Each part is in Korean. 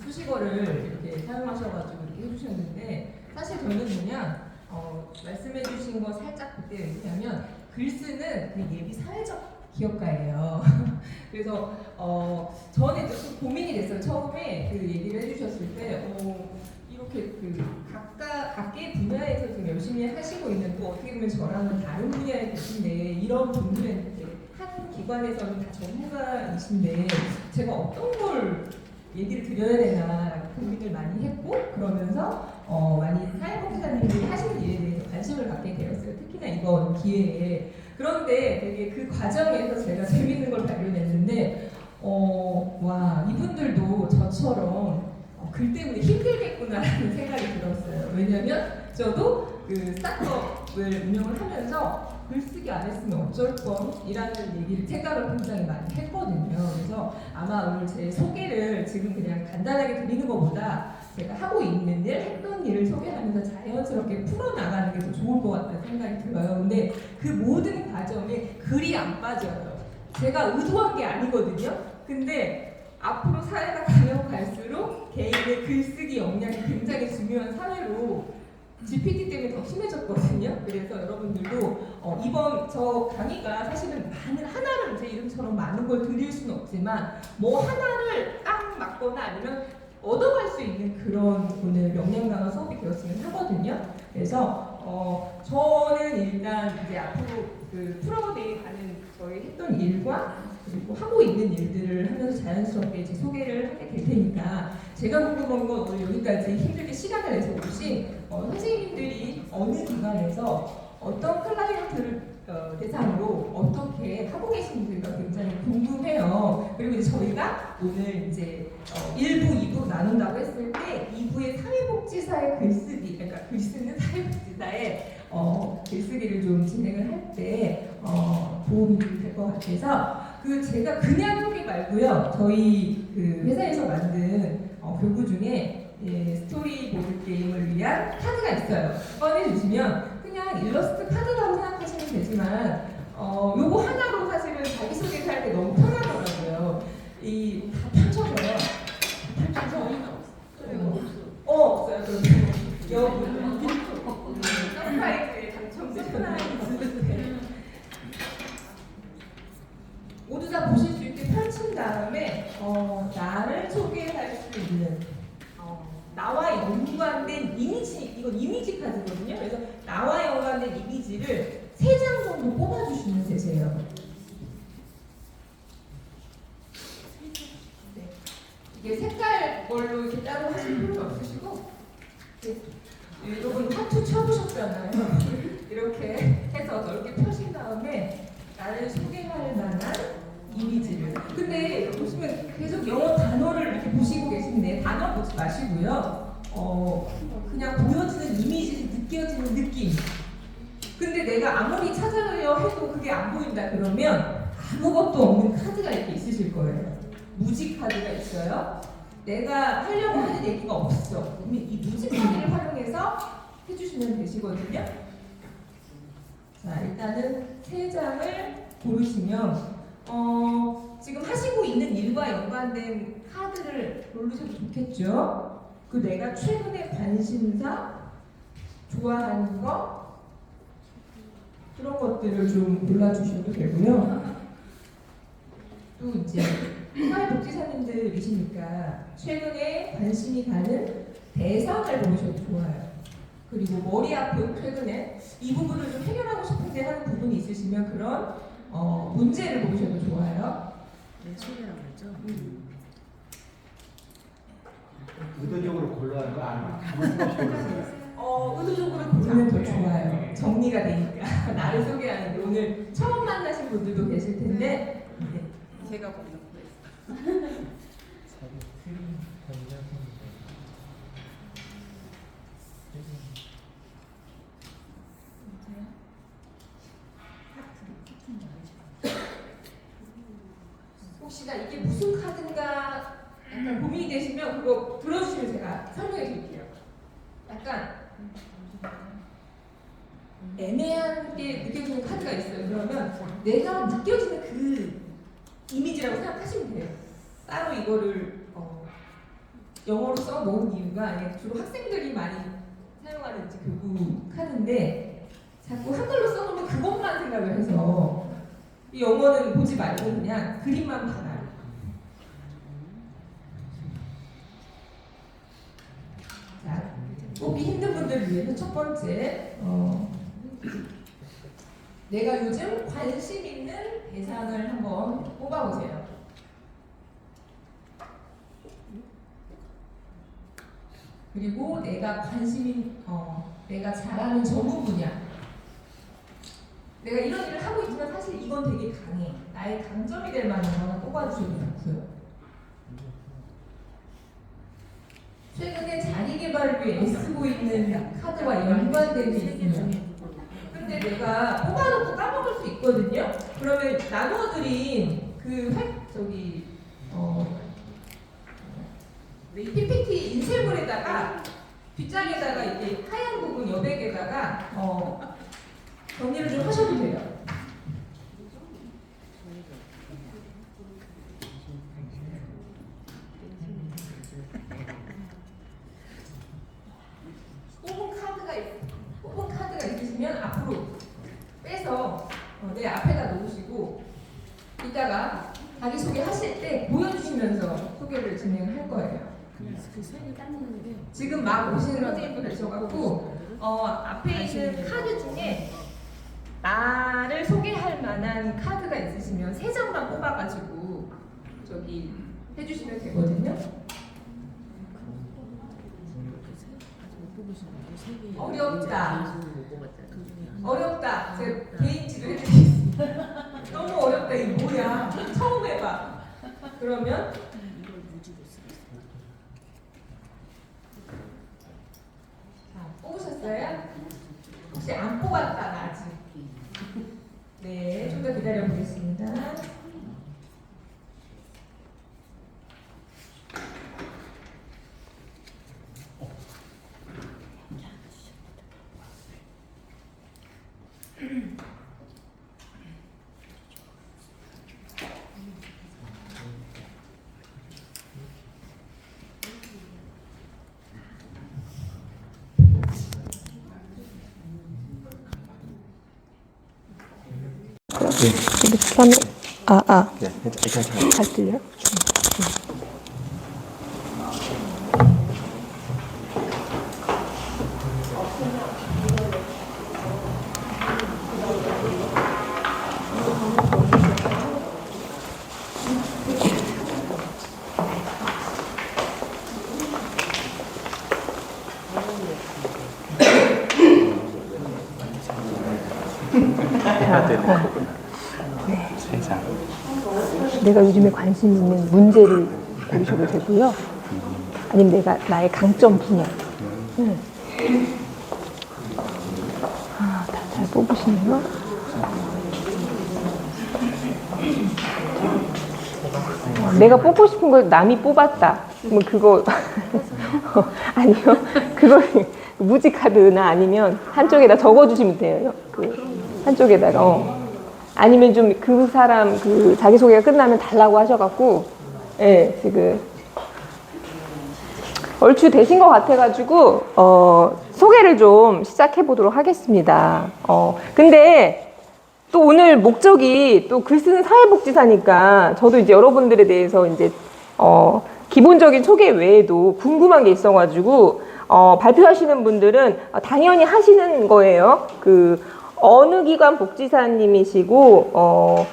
수식어를 이렇게 사용하셔가지고 이렇게 해주셨는데 사실 저는 그냥 말씀해주신 거 살짝 그때 얘기하면 글 쓰는 그 예비 사회적 기업가예요. 그래서 저는 이제 좀 고민이 됐어요. 처음에 그 얘기를 해주셨을 때 이렇게 그 각계의 분야에서 좀 열심히 하시고 있는 또 어떻게 보면 저랑은 다른 분야에 계신데 이런 분들은 이제 한 기관에서는 다 전문가이신데 제가 어떤 걸 얘기를 드려야 되나 고민을 많이 했고 그러면서 많이 사회복지사님들이 하시는 일에 대해서 관심을 갖게 되었어요. 특히나 이번 기회에. 그런데 되게 그 과정에서 제가 재밌는 걸 발견했는데 와 이분들도 저처럼 글 때문에 힘들겠구나라는 생각이 들었어요. 왜냐면 저도 그 스타트업을 운영을 하면서 글쓰기 안 했으면 어쩔 뻔이라는 얘기를 생각을 굉장히 많이 했거든요. 그래서 아마 오늘 제 소개를 지금 그냥 간단하게 드리는 것보다 제가 하고 있는 일, 했던 일을 소개하면서 자연스럽게 풀어나가는 게 더 좋을 것 같다는 생각이 들어요. 근데 그 모든 과정에 글이 안 빠져요. 제가 의도한 게 아니거든요. 근데 앞으로 사회가 가면 갈수록 개인의 글쓰기 역량이 굉장히 중요한 사회로 GPT 때문에 더 심해졌거든요. 그래서 여러분들도 이번 저 강의가 사실은 하나를 제 이름처럼 많은 걸 드릴 수는 없지만 뭐 하나를 딱 맞거나 아니면 얻어갈 수 있는 그런 오늘 역량 강화 수업이 되었으면 하거든요. 그래서 저는 일단 이제 앞으로 그 프로데이 가는 저희 했던 일과 그리고 하고 있는 일들을 하면서 자연스럽게 이제 소개를 하게 될 테니까 제가 궁금한 건 오늘 여기까지 힘들게 시간을 내서 오신 선생님들이 어느 기관에서 어떤 클라이언트를 대상으로 어떻게 하고 계신지가 굉장히 궁금해요. 그리고 이제 저희가 오늘 이제 1부, 2부로 나눈다고 했을 때 2부의 사회복지사의 글쓰기, 그러니까 글 쓰는 사회복지사의 글쓰기를 좀 진행을 할 때 도움이 될 것 같아서 그 제가 그냥 소개 말고요. 저희 그 회사에서 만든 교구 중에 스토리보드 게임을 위한 카드가 있어요. 꺼내주시면 그냥 일러스트 카드라고 생각하시면 되지만 요거 하나로 사실은 자기소개를 할 때 너무 편하더라고요. 이 다 펼쳐져요. 없어요. 여기 서프라이즈에 당첨되셨나요? 모두 다 보실 수 있게 펼친 다음에 나를 소개할 수 있는 나와 연관된 이미지, 이건 이미지 카드거든요. 그래서 나와 연관된 이미지를 3장 정도 뽑아주시면 되세요. 네. 이게 색깔 걸로 이렇게 따로 하실 필요가 없으시고 여러분 하트 쳐보셨잖아요. 이렇게 해서 넓게 펴신 다음에 나를 소개할 만한 이미지를. 근데 보시면 계속 영어 단어를 이렇게 보시고 계신데 단어 보지 마시고요. 그냥 보여지는 이미지, 느껴지는 느낌. 근데 내가 아무리 찾아려 해도 그게 안 보인다 그러면 아무것도 없는 카드가 이렇게 있으실 거예요. 무지 카드가 있어요. 내가 하려고 하는 얘기가 없어. 그러면 이 무지 카드를 활용해서 해주시면 되시거든요. 자, 일단은 3장을 고르시면 지금 하시고 있는 일과 연관된 카드를 고르셔도 좋겠죠. 그 내가 최근에 관심사, 좋아하는 거 그런 것들을 좀 골라주셔도 되고요. 또 이제 사회복지사님들이시니까 최근에 관심이 가는 대상을 고르셔도 좋아요. 그리고 머리 아픈 최근에 이 부분을 좀 해결하고 싶은데 하는 부분이 있으시면 그런 문제를 보셔도 좋아요. 네, 소개라고 했죠. 의도적으로 골라는 거 아니면 가만히 없이 골라요? 의도적으로 고르면 더 좋아요. 정리가 되니까. 나를 소개하는데 오늘 처음 만나신 분들도 계실 텐데 제가 거기다 보냈어요. 혹시나 이게 무슨 카드인가 약간 고민이 되시면 그거 들어주시면 제가 설명해 드릴게요. 약간 애매하게 느껴지는 카드가 있어요. 그러면 내가 느껴지는 그 이미지라고 생각하시면 돼요. 따로 이거를 영어로 써놓은 이유가 주로 학생들이 많이 사용하는 이제 교부 카드인데 자꾸 한글로 써놓으면 그것만 생각을 해서 이 영어는 보지 말고 그냥 그림만 받아요. 자, 뽑기 힘든 분들을 위해서 첫 번째 내가 요즘 관심 있는 대상을 한번 뽑아보세요. 그리고 내가 내가 잘하는 전문 분야. 내가 이런 일을 하고 있지만 사실 이건 되게 강해. 나의 강점이 될 만한 거 하나 뽑아주셔도 좋고요. 최근에 자기 개발을 위해 애쓰고 있는 카드와 연관된 게 있으면 근데 내가 뽑아놓고 까먹을 수 있거든요. 그러면 나누어드린 PPT 인쇄물에다가 뒷장에다가 이게 하얀 부분 여백에다가 정리를 좀 하셔도 돼요. 뽑은 카드가 있으시면 앞으로 빼서 내 앞에다 놓으시고 이따가 자기소개 하실 때 보여주시면서 소개를 진행할 거예요. 지금 막 오시는 선생님도 계셔갖고 앞에 있는 카드 중에 나를 소개할 만한 카드가 있으시면 3장만 뽑아가지고 저기 해주시면 되거든요. 어렵다. 제가 개인지도 해드리겠습니다. 너무 어렵다. 이게 뭐야? 처음 해봐. 그러면 뽑으셨어요? 혹시 안 뽑았다 아직? 네, 좀 더 기다려 보겠습니다. 네. 네, 괜찮아요. 잘 들려요? 해야 되는 거구나. 네. 세상. 내가 요즘에 관심 있는 문제를 고르셔도 되고요. 아니면 내가 나의 강점 분야. 다 잘 뽑으시네요. 내가 뽑고 싶은 걸 남이 뽑았다. 뭐 그거 아니요. 그거 무지 카드나 아니면 한쪽에다 적어주시면 돼요. 한쪽에다가 아니면 좀 그 사람 자기소개가 끝나면 달라고 하셔갖고 지금 얼추 되신 것 같아가지고 소개를 좀 시작해 보도록 하겠습니다. 근데 또 오늘 목적이 또 글 쓰는 사회복지사니까 저도 이제 여러분들에 대해서 이제 기본적인 소개 외에도 궁금한 게 있어가지고 발표하시는 분들은 당연히 하시는 거예요. 어느 기관 복지사님이시고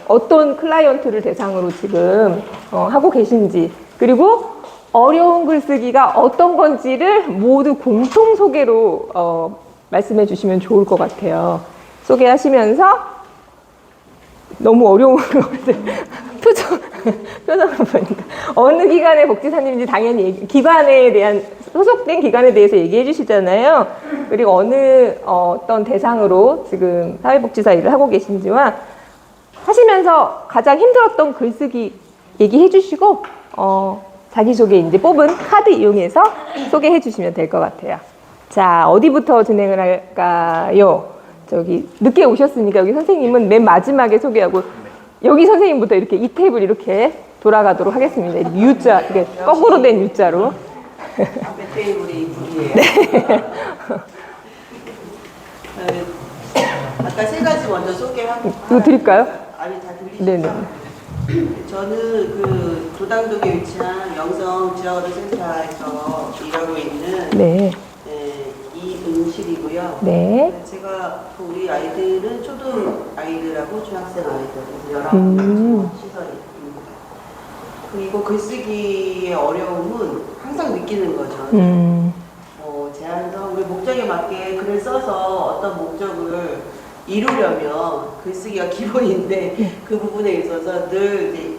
어떤 클라이언트를 대상으로 지금 하고 계신지, 그리고 어려운 글쓰기가 어떤 건지를 모두 공통 소개로 말씀해 주시면 좋을 것 같아요. 소개하시면서 너무 어려운 것들 표정을 보니까 어느 기관의 복지사님인지 당연히 기관에 대한 소속된 기관에 대해서 얘기해 주시잖아요. 그리고 어떤 대상으로 지금 사회복지사 일을 하고 계신지와 하시면서 가장 힘들었던 글쓰기 얘기해 주시고 자기소개 이제 뽑은 카드 이용해서 소개해 주시면 될 것 같아요. 자, 어디부터 진행을 할까요? 저기 늦게 오셨으니까 여기 선생님은 맨 마지막에 소개하고 여기 선생님부터 이렇게 이 탭을 이렇게 돌아가도록 하겠습니다. U자, 이게 거꾸로 된 U자로. 앞에 테이블이 이쁘기에요. 아까 세 가지 먼저 소개하고. 이거 드릴까요? 아니, 다 들리시죠? 네네. 저는 그 도당동에 위치한 영성지역어른센터에서 일하고 있는 네. 이은실이고요. 네. 제가 우리 아이들은 초등 아이들하고 중학생 아이들 19명 시설입니다. 그리고 글쓰기의 어려움은 항상 느끼는 거죠. 제한성, 우리 목적에 맞게 글을 써서 어떤 목적을 이루려면 글쓰기가 기본인데 그 부분에 있어서 늘 이제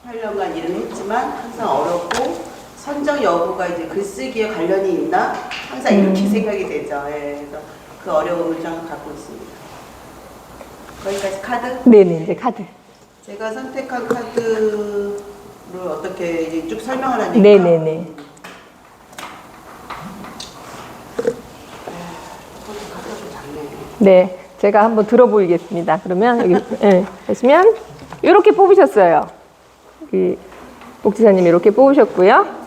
18년간 일을 했지만 항상 어렵고 선정 여부가 이제 글쓰기에 관련이 있나 항상 이렇게 생각이 되죠. 예, 그래서 그 어려움을 좀 갖고 있습니다. 거기까지 카드? 네네, 이제 카드. 제가 선택한 카드를 어떻게 이제 쭉 설명을 하니까. 네네네. 카드가 좀 작네. 네, 제가 한번 들어보이겠습니다. 그러면 여기 보시면 이렇게 뽑으셨어요. 여기 복지사님이 이렇게 뽑으셨고요.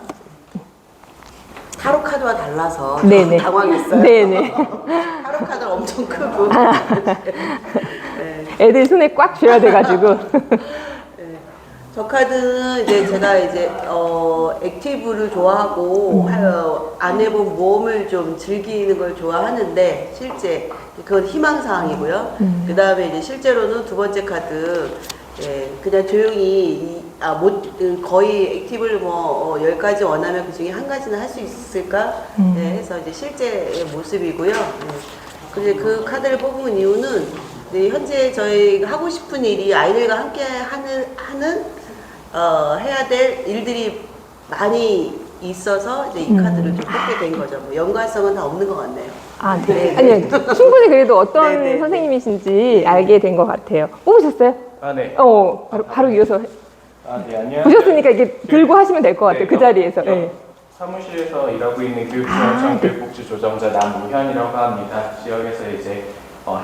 타로 카드와 달라서 네네. 당황했어요. 네네. 타로 카드 엄청 크고. 네. 애들 손에 꽉 쥐어야 돼가지고. 네. 저 카드는 이제 제가 이제 액티브를 좋아하고 안 해본 모험을 좀 즐기는 걸 좋아하는데 실제 그건 희망사항이고요. 그 다음에 이제 실제로는 두 번째 카드 그냥 조용히 거의 액티브를 뭐 10가지 원하면 그 중에 한 가지는 할 수 있을까 해서 이제 실제의 모습이고요. 근데 그 카드를 뽑은 이유는 현재 저희가 하고 싶은 일이 아이들과 함께 하는 해야 될 일들이 많이 있어서 이제 이 카드를 좀 뽑게 된 거죠. 뭐 연관성은 다 없는 것 같네요. 아, 네. 아니요. 충분히 그래도 어떤 네네. 선생님이신지 알게 된 것 같아요. 뽑으셨어요? 아, 네. 바로 이어서 아, 네, 안녕하세요. 보셨으니까 이렇게 들고 하시면 될 것 같아요. 그 자리에서. 네. 사무실에서 일하고 있는 교육지원청 교육복지 조정자 남우현이라고 합니다. 지역에서 이제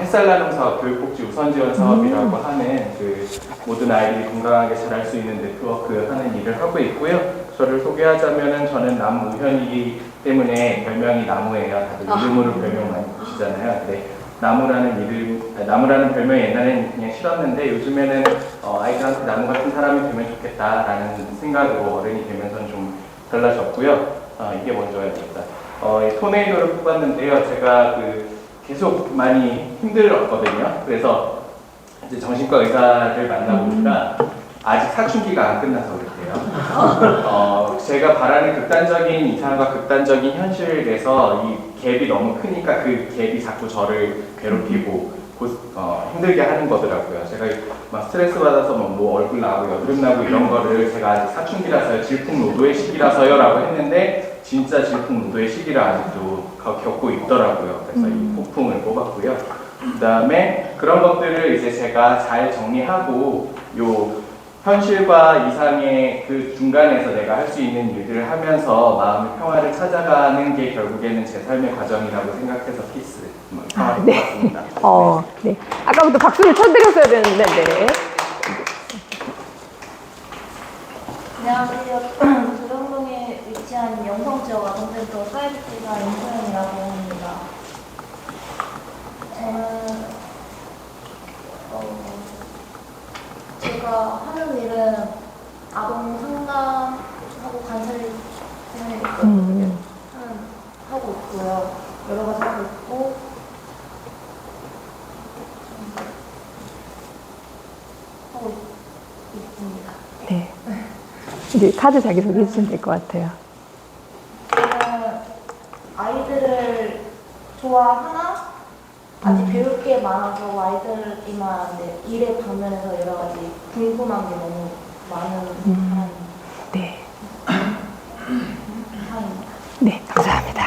햇살 나눔 사업, 교육복지 우선지원 사업이라고 하는 그 모든 아이들이 건강하게 자랄 수 있는 네트워크 하는 일을 하고 있고요. 저를 소개하자면은 저는 남우현이기 때문에 별명이 나무예요. 다들 이름으로 별명 많이 보시잖아요. 네. 나무라는 별명이 옛날에는 그냥 싫었는데 요즘에는 아이들한테 나무 같은 사람이 되면 좋겠다라는 생각으로 어른이 되면서 좀 달라졌고요. 이게 먼저였습니다. 이 토네이도를 뽑았는데요. 제가 계속 많이 힘들었거든요. 그래서 이제 정신과 의사를 만나보니까 아직 사춘기가 안 끝나서 그랬대요. 제가 바라는 극단적인 이상과 극단적인 현실에서 이 갭이 너무 크니까 그 갭이 자꾸 저를 괴롭히고 힘들게 하는 거더라고요. 제가 막 스트레스 받아서 뭐 얼굴 나고 여드름 나고 이런 거를 제가 아직 사춘기라서요, 질풍노도의 시기라서요 라고 했는데 진짜 질풍노도의 시기를 아직도 겪고 있더라고요. 그래서 이 폭풍을 뽑았고요. 그 다음에 그런 것들을 이제 제가 잘 정리하고 요 현실과 이상의 그 중간에서 내가 할 수 있는 일들을 하면서 마음의 평화를 찾아가는 게 결국에는 제 삶의 과정이라고 생각해서 피스 평화를 뽑았습니다. 네. 아까부터 박수를 쳐드렸어야 되는데, 네. 안녕하세요. 도당동에 위치한 영성지역 아동센터 사회복지사 임소연이라고 합니다. 저는 제가 하는 일은 아동 상담하고 간섭을 하고 있고요. 여러 가지 하고 있고 하고 있습니다. 네. 이제 카드 자기소개 해주시면 될 것 같아요. 저는 아이들을 좋아하나? 아직 배울 게 많아서 아이들이나 일의 방면에서 여러 가지 궁금한 게 너무 많은 사람입니다. 네. 이상입니다. 네, 감사합니다.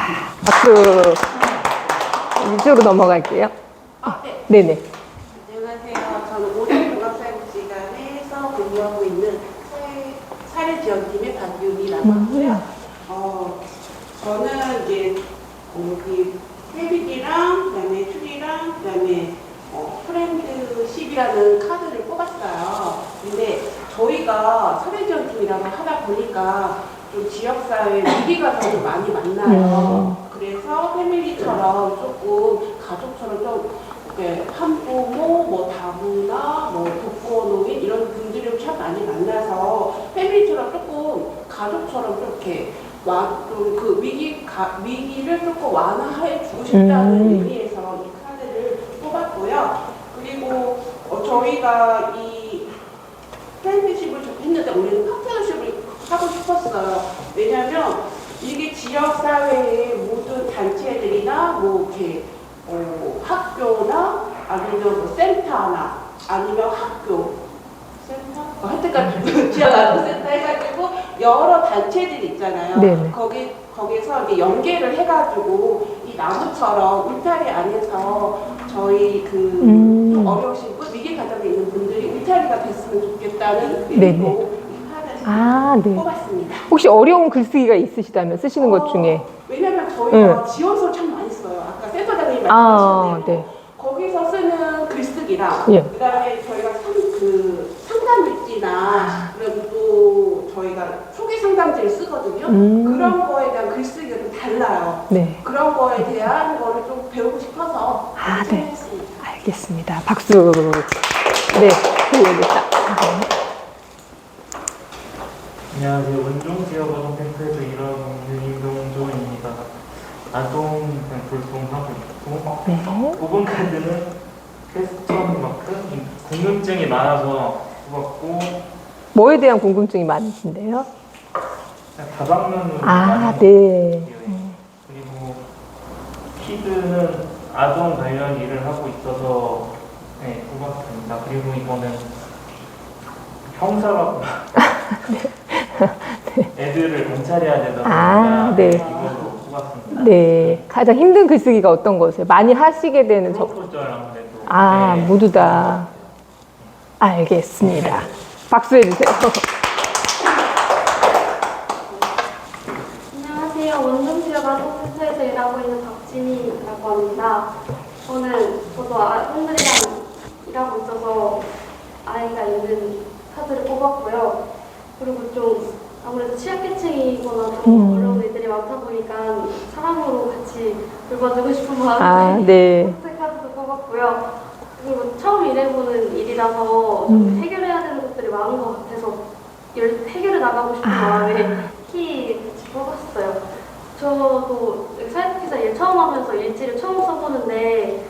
박수. 이쪽으로 넘어갈게요. 네네. 안녕하세요. 저는 오송종합사회복지관에서 근무하고 있는 사례지원팀의 박윤이라고 하고요. 저는 이제 회비기랑 그다음에 추리랑 그다음에 프렌드십이라는 카드를 뽑았어요. 근데 저희가 사례지원팀이라고 하다 보니까 좀 지역사회 위기가 좀 많이 만나요. 그래서 패밀리처럼 조금 가족처럼 좀 이렇게 한부모, 뭐 다부나 뭐 독거노인 이런 분들이 참 많이 만나서 패밀리처럼 조금 가족처럼 좀 이렇게 그 위기를 조금 완화해 주고 싶다는 의미에서 이 카드를 뽑았고요. 그리고 저희가 이 프렌드십을 좀 했는데 우리는 파트너십을 하고 싶었어요. 왜냐하면 이게 지역사회의 모든 단체들이나 뭐 이렇게 학교나 아니면 뭐 센터나 아니면 학교 센터? 하여튼간 지역아동 센터 해가지고 여러 단체들이 있잖아요. 네네. 거기서 이제 연계를 해가지고 이 나무처럼 울타리 안에서 저희 좀 어려우신 분, 위기 가정에 있는 분들이 울타리가 됐으면 좋겠다는 의미로 이 카드를 뽑았습니다. 혹시 어려운 글쓰기가 있으시다면 쓰시는 것 중에? 왜냐면 저희가 지원서를 참 많이 써요. 아까 센터장님이 말씀하신 대로 거기서 쓰는 글쓰기랑 그다음에 저희가 상담일지나 그리고 또 저희가 초기 상담지를 쓰거든요. 그런 거에 대한 글쓰기가 좀 달라요. 그런 거에 대한 거를 좀 배우고 싶어서 참여했습니다. 알겠습니다. 박수. 네, 그러겠다. 안녕하세요. 원종 지역아동 캠프에서 일하고 있는 임동조입니다. 아동 불통하고 있고 5번 카드는 퀘스천 마크 궁금증이 많아서 뽑았고 뭐에 대한 궁금증이 많으신데요? 다방면으로 네. 그리고 키드는 아동 관련 일을 하고 있어서 뽑았습니다. 그리고 이거는 형사라고 애들을 관찰해야 되다 보니까 이걸로 뽑았습니다. 네. 가장 힘든 글쓰기가 어떤 거세요? 많이 하시게 되는 프로포절 아무래도. 모두 다. 알겠습니다. 박수 해주세요. 안녕하세요. 원종지역 아동센터에서 일하고 있는 박진희라고 합니다. 저도 아동들이랑 일하고 있어서 아이가 있는 카드를 뽑았고요. 그리고 좀 아무래도 취약계층이거나 좀 어려운 애들이 많다 보니까 사람으로 같이 돌봐주고 싶은 마음에 호텔 카드도 뽑았고요. 그리고 처음 일해보는 일이라서 좀 해결해야 되는 것들이 많은 것 같아서 해결해 나가고 싶은 마음에 키 같이 뽑았어요. 저도 사회복지사 일 처음 하면서 일지를 처음 써보는데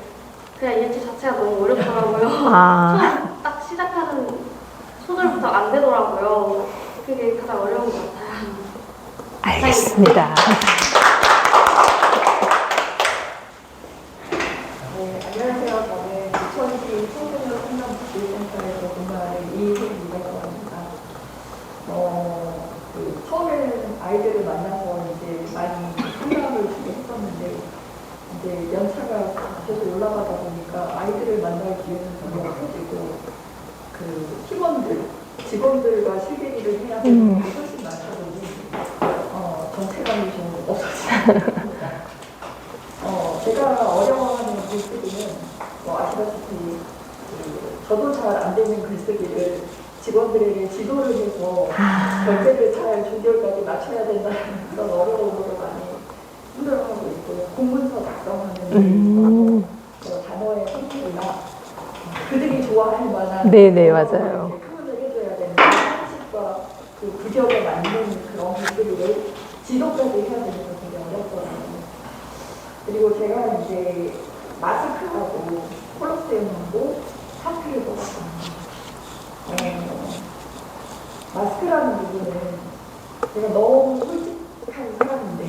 그냥 일지 자체가 너무 어렵더라고요. 처음 딱 시작하는 소절부터 안 되더라고요. 그게 가장 어려운 것 같아요. 알겠습니다. 안녕하세요. 저는 부천시 청소년 상담복지센터에서 근무하는 이혜진이라고 합니다. 처음에는 아이들을 만나서 이제 많이 상담을 주게 했었는데 이제 연차가 계속 올라가다 보니까 아이들을 만날 기회는 전혀 없어지고 팀원들, 직원들과 실기를 해야 되는 게 훨씬 많다 보니 정체감이 좀 없어집니다. 제가 어려워하는 글쓰기는 아시다시피 저도 잘 안 되는 글쓰기를 직원들에게 지도를 해서 결제를 잘 조결까지 맞춰야 된다는 그런 어려움으로 많이 힘들어하고 있고요. 공문서 작성하는 단어의 선택이나 그들이 좋아할 만한 맞아요. 표현을 해줘야 되는 상식과 그 구격에 맞는 그런 글쓰기를 지도까지 해야 되는 게 되게 어렵더라고요. 그리고 제가 이제 마스크하고 콜로세움하고 사투를 뽑았습니다. 마스크라는 부분은 제가 너무 솔직한 사람인데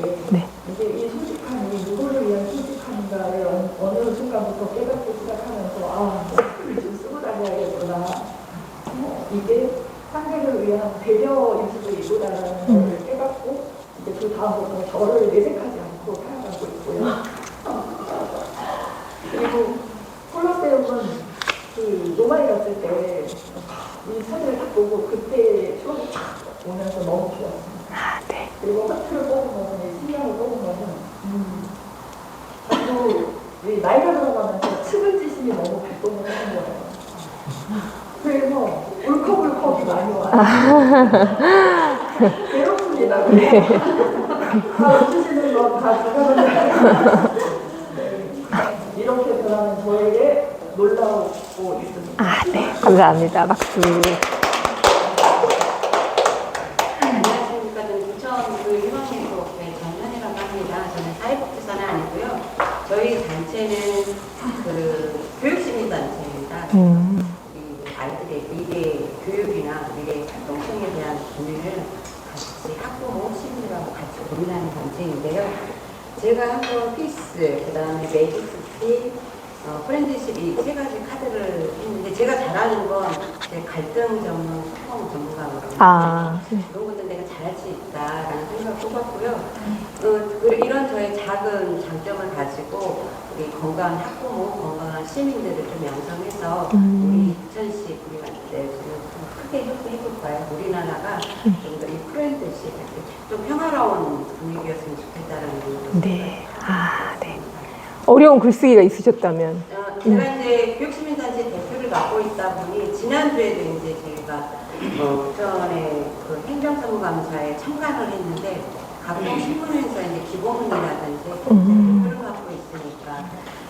이제 이 솔직함이 누구를 위한 솔직함인가를 어느 순간부터 깨닫기 시작하면서 마스크를 좀 쓰고 다녀야겠구나. 이게 상대를 위한 배려일 수도 있구나라는 걸 깨닫고 이제 그 다음부터 저를 내색하지 않고 살아가고 있고요. 그리고 콜로세움은 노마이 갔을 때 이 사진을 딱 보고 그때 추억이 쫙 오면서 너무 좋았습니다. 그리고 하트를 뽑은 것은, 신경을 뽑은 것은 자꾸 나이가 들어가면서 측은지심이 너무 발동을 하는 거예요. 그래서 울컥울컥이 많이 와요. 괴로운 감사합니다. 네. 다 웃으시는 건다 들어보는데 이렇게 변하는 저에게 놀라우고 있습니다. 아, 네. 감사합니다. 박수. 안녕하십니까. 저는 부천 유형신고의 정현이라고 합니다. 저는 사회복지사는 아니고요. 저희 단체는 교육시민단체입니다. 이 아이들의 미래 교육이나 미래 활동성에 대한 고민을 같이 학부모, 시민들하고 같이 고민하는 단체인데요. 제가 한번 피스, 그 다음에 메디스티, 프렌드십 이 세 가지 카드를 했는데 제가 잘하는 건 제 갈등 전문 소통 전문가로 그런 것들 내가 잘할 수 있다라는 생각을 뽑았고요. 이런 저의 작은 장점을 가지고 우리 건강한 학부모, 건강한 시민들을 좀 양성해서 우리 2010 우리가 좀 크게 해볼 거예요. 우리나라가 좀 더 이 프렌드십, 좀 평화로운 분위기였으면 좋겠다라는 생각을 네. 아, 네. 어려운 글쓰기가 있으셨다면. 제가 이제 교육시민단체 대표를 맡고 있다 보니 지난주에도 이제 저희가 부천의 그 행정사무감사에 참관을 했는데 각종 신문에서 이제 기본문이라든지 대표를 맡고 있으니까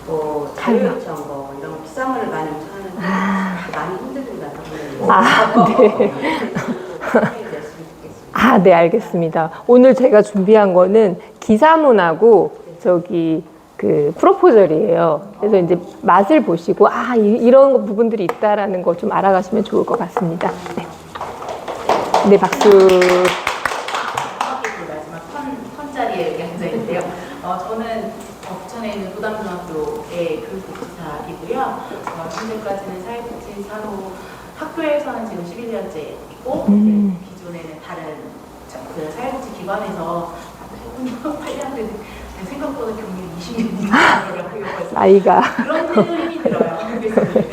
뭐 자료요청 뭐 이런 비상문을 많이 요청하는데 많이 힘들더라고요. 아, 네. 아, 네, 알겠습니다. 오늘 제가 준비한 거는 기사문하고 그 프로포절이에요. 그래서 이제 맛을 보시고 이런 부분들이 있다라는 거 좀 알아가시면 좋을 것 같습니다. 네, 네 박수. 마지막 턴자리에 여기 앉아 있는데요. 저는 부천에 있는 부담중학교의 교육복지사이고요. 현재까지는 사회복지사로 학교에서는 지금 11년째 있고 기존에는 다른 그 사회복지 기관에서 8년 생각보다 경력이 20년이더라고요. 나이가. 그런 데도 힘이 들어요. 그래서 지금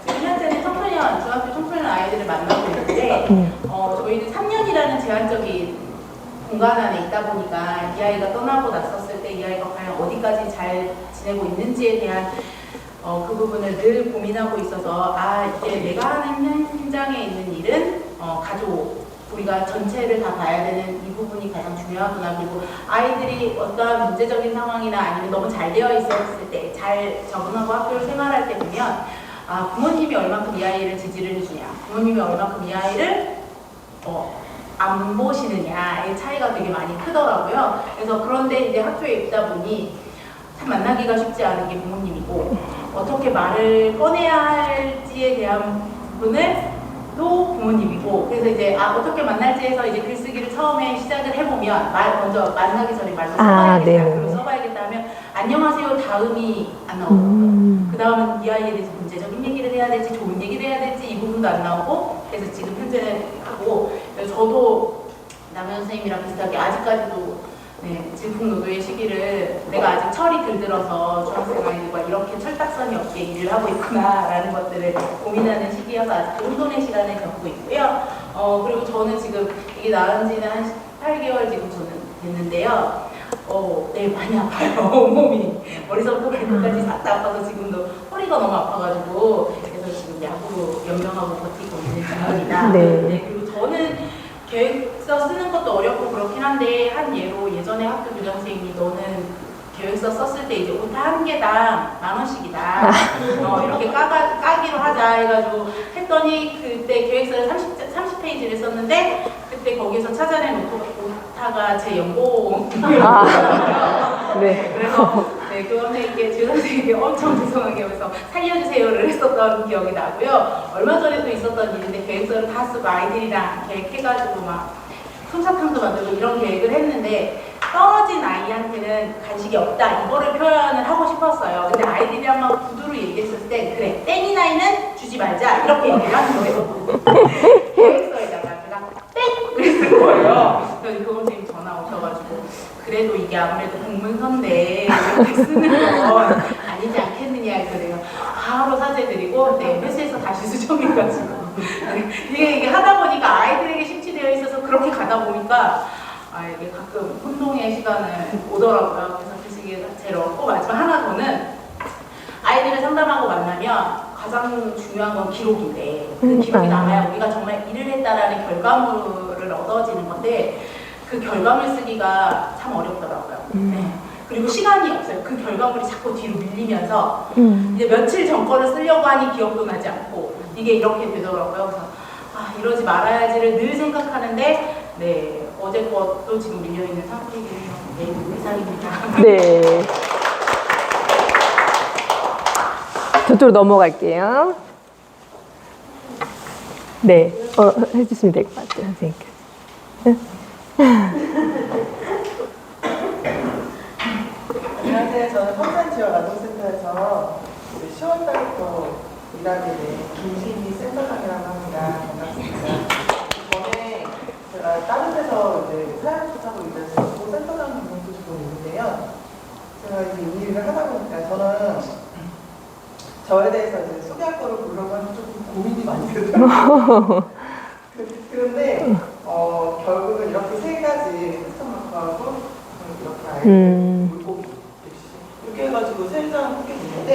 현재는 중학교 청소년 아이들을 만나고 있는데 저희는 3년이라는 제한적인 공간 안에 있다 보니까 이 아이가 떠나고 났었을 때 이 아이가 과연 어디까지 잘 지내고 있는지에 대한 그 부분을 늘 고민하고 있어서 이제 내가 하는 현장에 있는 일은 가족 우리가 전체를 다 봐야 되는 이 부분이 가장 중요하구나. 그리고 아이들이 어떠한 문제적인 상황이나 아니면 너무 잘 되어 있었을 때 잘 적응하고 학교를 생활할 때 보면 부모님이 얼만큼 이 아이를 지지를 해주냐, 부모님이 얼만큼 이 아이를 안 보시느냐의 차이가 되게 많이 크더라고요. 그래서 그런데 이제 학교에 있다 보니 참 만나기가 쉽지 않은 게 부모님이고 어떻게 말을 꺼내야 할지에 대한 부분을 또 부모님이고 그래서 이제 어떻게 만날지에서 이제 글쓰기를 처음에 시작을 해보면 먼저 만나기 전에 말로 써봐야겠다. 글로 써봐야겠다 하면 안녕하세요 다음이 안 나오고 그 다음은 이 아이에 대해서 문제적인 얘기를 해야 될지 좋은 얘기를 해야 될지 이 부분도 안 나오고 그래서 지금 현재는 하고 저도 남현 선생님이랑 비슷하게 아직까지도 질풍노도의 시기를 내가 아직 철이 들들어서 중학생 아이들과 이렇게 철딱선이 없게 일을 하고 있구나라는 것들을 고민하는 시기여서 아직 혼돈의 시간을 겪고 있고요. 그리고 저는 지금 이게 나은 지는 한 8개월 지금 저는 됐는데요. 네, 많이 아파요. 온몸이. 머리서부터 발끝까지 싹 다 아파서 지금도 허리가 너무 아파가지고 그래서 지금 약으로 연명하고 버티고 있는 중입니다. 네, 그리고 저는 계획서 쓰는 것도 어렵고 그렇긴 한데 한 예로 예전에 학교 교장선생님이 너는 계획서 썼을 때 이제 옷 한 개당 10,000원씩이다. 이렇게 까기로 하자 해가지고 했더니 그때 계획서를 30페이지를 썼는데 그때 거기서 찾아낸 오타가 제 연봉이었어요. 그래서 그 선생님께 교장선생님께 엄청 죄송하게 하면서 살려주세요를 했었던 기억이 나고요. 얼마 전에도 있었던 일인데 계획서를 다 쓰고 아이들이랑 계획해가지고 막 솜사탕도 만들고 이런 계획을 했는데 떨어진 아이한테는 간식이 없다 이거를 표현을 하고 싶었어요. 근데 아이들이랑 막 구두로 얘기했을 때 그래 땡인 아이는 주지 말자 이렇게 얘기를 하는 거예요. 계획서에다가 제가 땡! 그랬을 거예요. 그래서 그 선생님 전화 오셔가지고 그래도 이게 아무래도 공문서인데 이렇게 쓰는 건 아니지 않겠느냐 해서 내가 바로 사죄드리고 회사에서 다시 수정해가지고 이게 하다 보니까 아이들에게 심취되어 있어서 그렇게 가다 보니까 이게 가끔 혼동의 시간을 오더라고요. 그래서 글쓰기가 제일 어렵고 마지막 하나 더는 아이들을 상담하고 만나면 가장 중요한 건 기록인데 그 기록이 남아야 우리가 정말 일을 했다라는 결과물을 얻어지는 건데 그 결과물 쓰기가 참 어렵더라고요. 네. 그리고 시간이 없어요. 그 결과물이 자꾸 뒤로 밀리면서 이제 며칠 전 거를 쓰려고 하니 기억도 나지 않고 이게 이렇게 되더라고요. 그래서 아, 이러지 말아야지를 늘 생각하는데 네, 어제 것도 지금 밀려있는 상태이긴 해요. 네, 이상입니다. 네. 저쪽으로 넘어갈게요. 네, 해주시면 될 것 같아요, 선생님께서. 안녕하세요. 저는 성산지역아동센터에서 10월 달부터 일하게 된 김신희 센터장이라고 합니다. 반갑습니다. 전에 제가 다른 데서 이제 사연 조사하고 일해서 센터장 부분도 주고 있는데요. 제가 이제 이 일을 하다 보니까 저는 저에 대해서 이제 소개할 거를 보려고 하면 조금 고민이 많이 되더라고요. 그런데 결국은 이렇게 세 가지 스토마크하고 이렇게 아이들 물고기 이렇게 해가지고 세 장을 하게 됐는데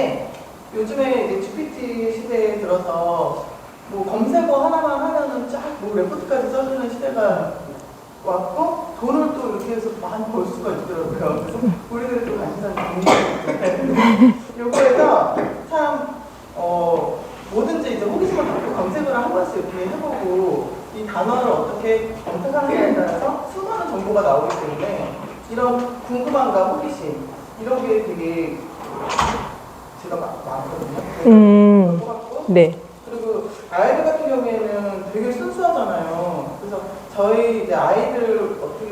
요즘에 이제 GPT 시대에 들어서 뭐 검색어 하나만 하면은 쫙 뭐 레포트까지 써주는 시대가 왔고 돈을 또 이렇게 해서 많이 벌 수가 있더라고요. 그래서 우리들이 또 관심사를 굉장히 요거에서 참 뭐든지 이제 호기심을 갖고 검색을 한 번씩 이렇게 해보고 이 단어를 어떻게 검색하느냐에 따라서 수많은 정보가 나오기 때문에 이런 궁금함과 호기심 이런 게 되게 제가 많거든요. 네. 그리고 아이들 같은 경우에는 되게 순수하잖아요. 그래서 저희 이제 아이들 어떻게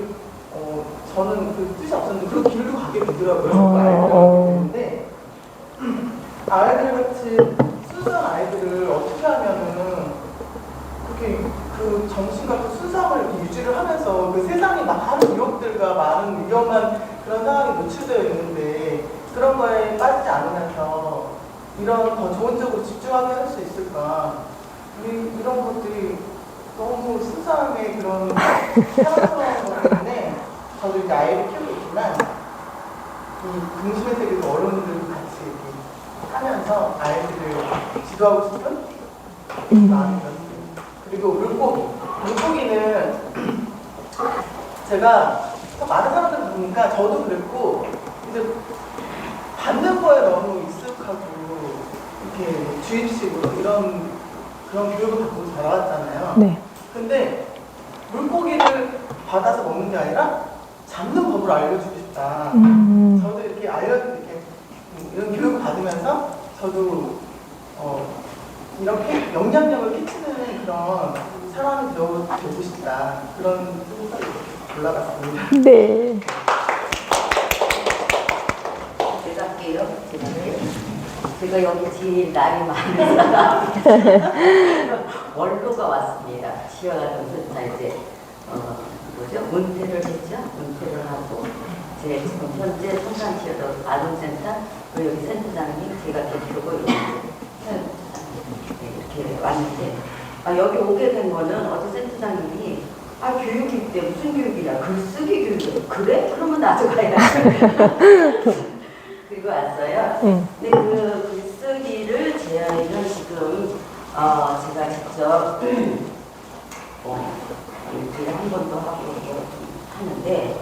저는 그 뜻이 없었는데 그 길로 가게 되더라고요. 아이들 같은 아이들 같이 순수한 아이들을 어떻게 하면은 그렇게 그 정신과 그 순수함을 이렇게 유지를 하면서 그 세상에 많은 유혹들과 많은 위험한 그런 상황에 노출되어 있는데 그런 거에 빠지지 않으면서 이런 더 좋은 쪽으로 집중하게 할 수 있을까? 이런 것들이 너무 순수함의 그런 사랑스러운 것 때문에 저도 이제 아이를 키우고 있지만 이 중심의 세계도 어른들과 같이 이렇게 하면서 아이들을 지도하고 싶은 마음이 들었습니다. 그리고 물고기는 제가 많은 사람들 보니까 저도 그랬고 이제 받는 거에 너무 익숙하고 이렇게 주입식으로 그런 교육을 받고 자라왔잖아요. 네. 근데 물고기를 받아서 먹는 게 아니라 잡는 법을 알려주고 싶다. 저도 이렇게 이런 교육을 받으면서 저도 이렇게 영향력을 끼치는 그런 사람이 되고 싶다. 그런 생각이 올라갔습니다. 네. 제가 할게요. 제가 여기 제일 나이 많은 사람 원로가 왔습니다. 지역아동센터 이제 은퇴를 했죠. 은퇴를 하고 제 지금 현재 성산지역 아동센터 여기 센터장님 제가 대표고 이렇게 왔는데 여기 오게 된 거는 어제 센터장님이 교육일 때 무슨 교육이냐 글쓰기 교육 그래? 그러면 나도 가야지. 그리고 왔어요. 근데 그 글쓰기를 제 아이는 지금 제가 직접 일주일에 한 번도 하고 하는데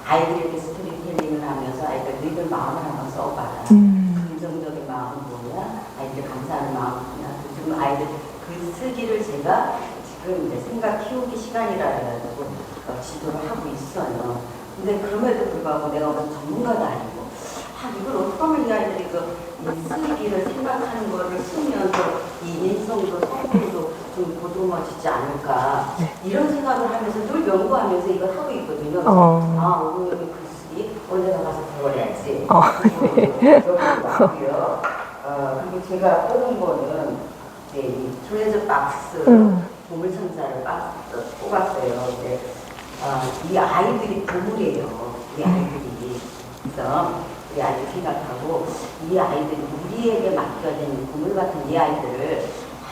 아이들에게 스토리텔링을 하면서 아이들 너희들 마음을 한번 써봐라. 긍정적인 마음은 뭐냐? 아이들 감사하는 마음은 뭐냐? 지금 아이들 글쓰기를 제가 지금 이제 생각 키우기 시간이라 해가지고 지도를 하고 있어요. 근데 그럼에도 불구하고 내가 무슨 전문가도 아니고 이걸 어떻게 하면 이 아이들이 쓰기를 생각하는 거를 쓰면서 이 인성도 성품도 좀 보듬어지지 않을까 이런 생각을 하면서 늘 연구하면서 이걸 하고 있거든요. 오늘 여기 글쓰기 언제 나가서 배워야지. 여기 왔고요. 그리고 제가 뽑은 거는 이 트레저 박스 보물상자를 뽑았어요. 근데 이 아이들이 보물이에요. 이 아이들이. 그래서 이 아이들 생각하고 이 아이들이 우리에게 맡겨야 되는 보물 같은 이 아이들을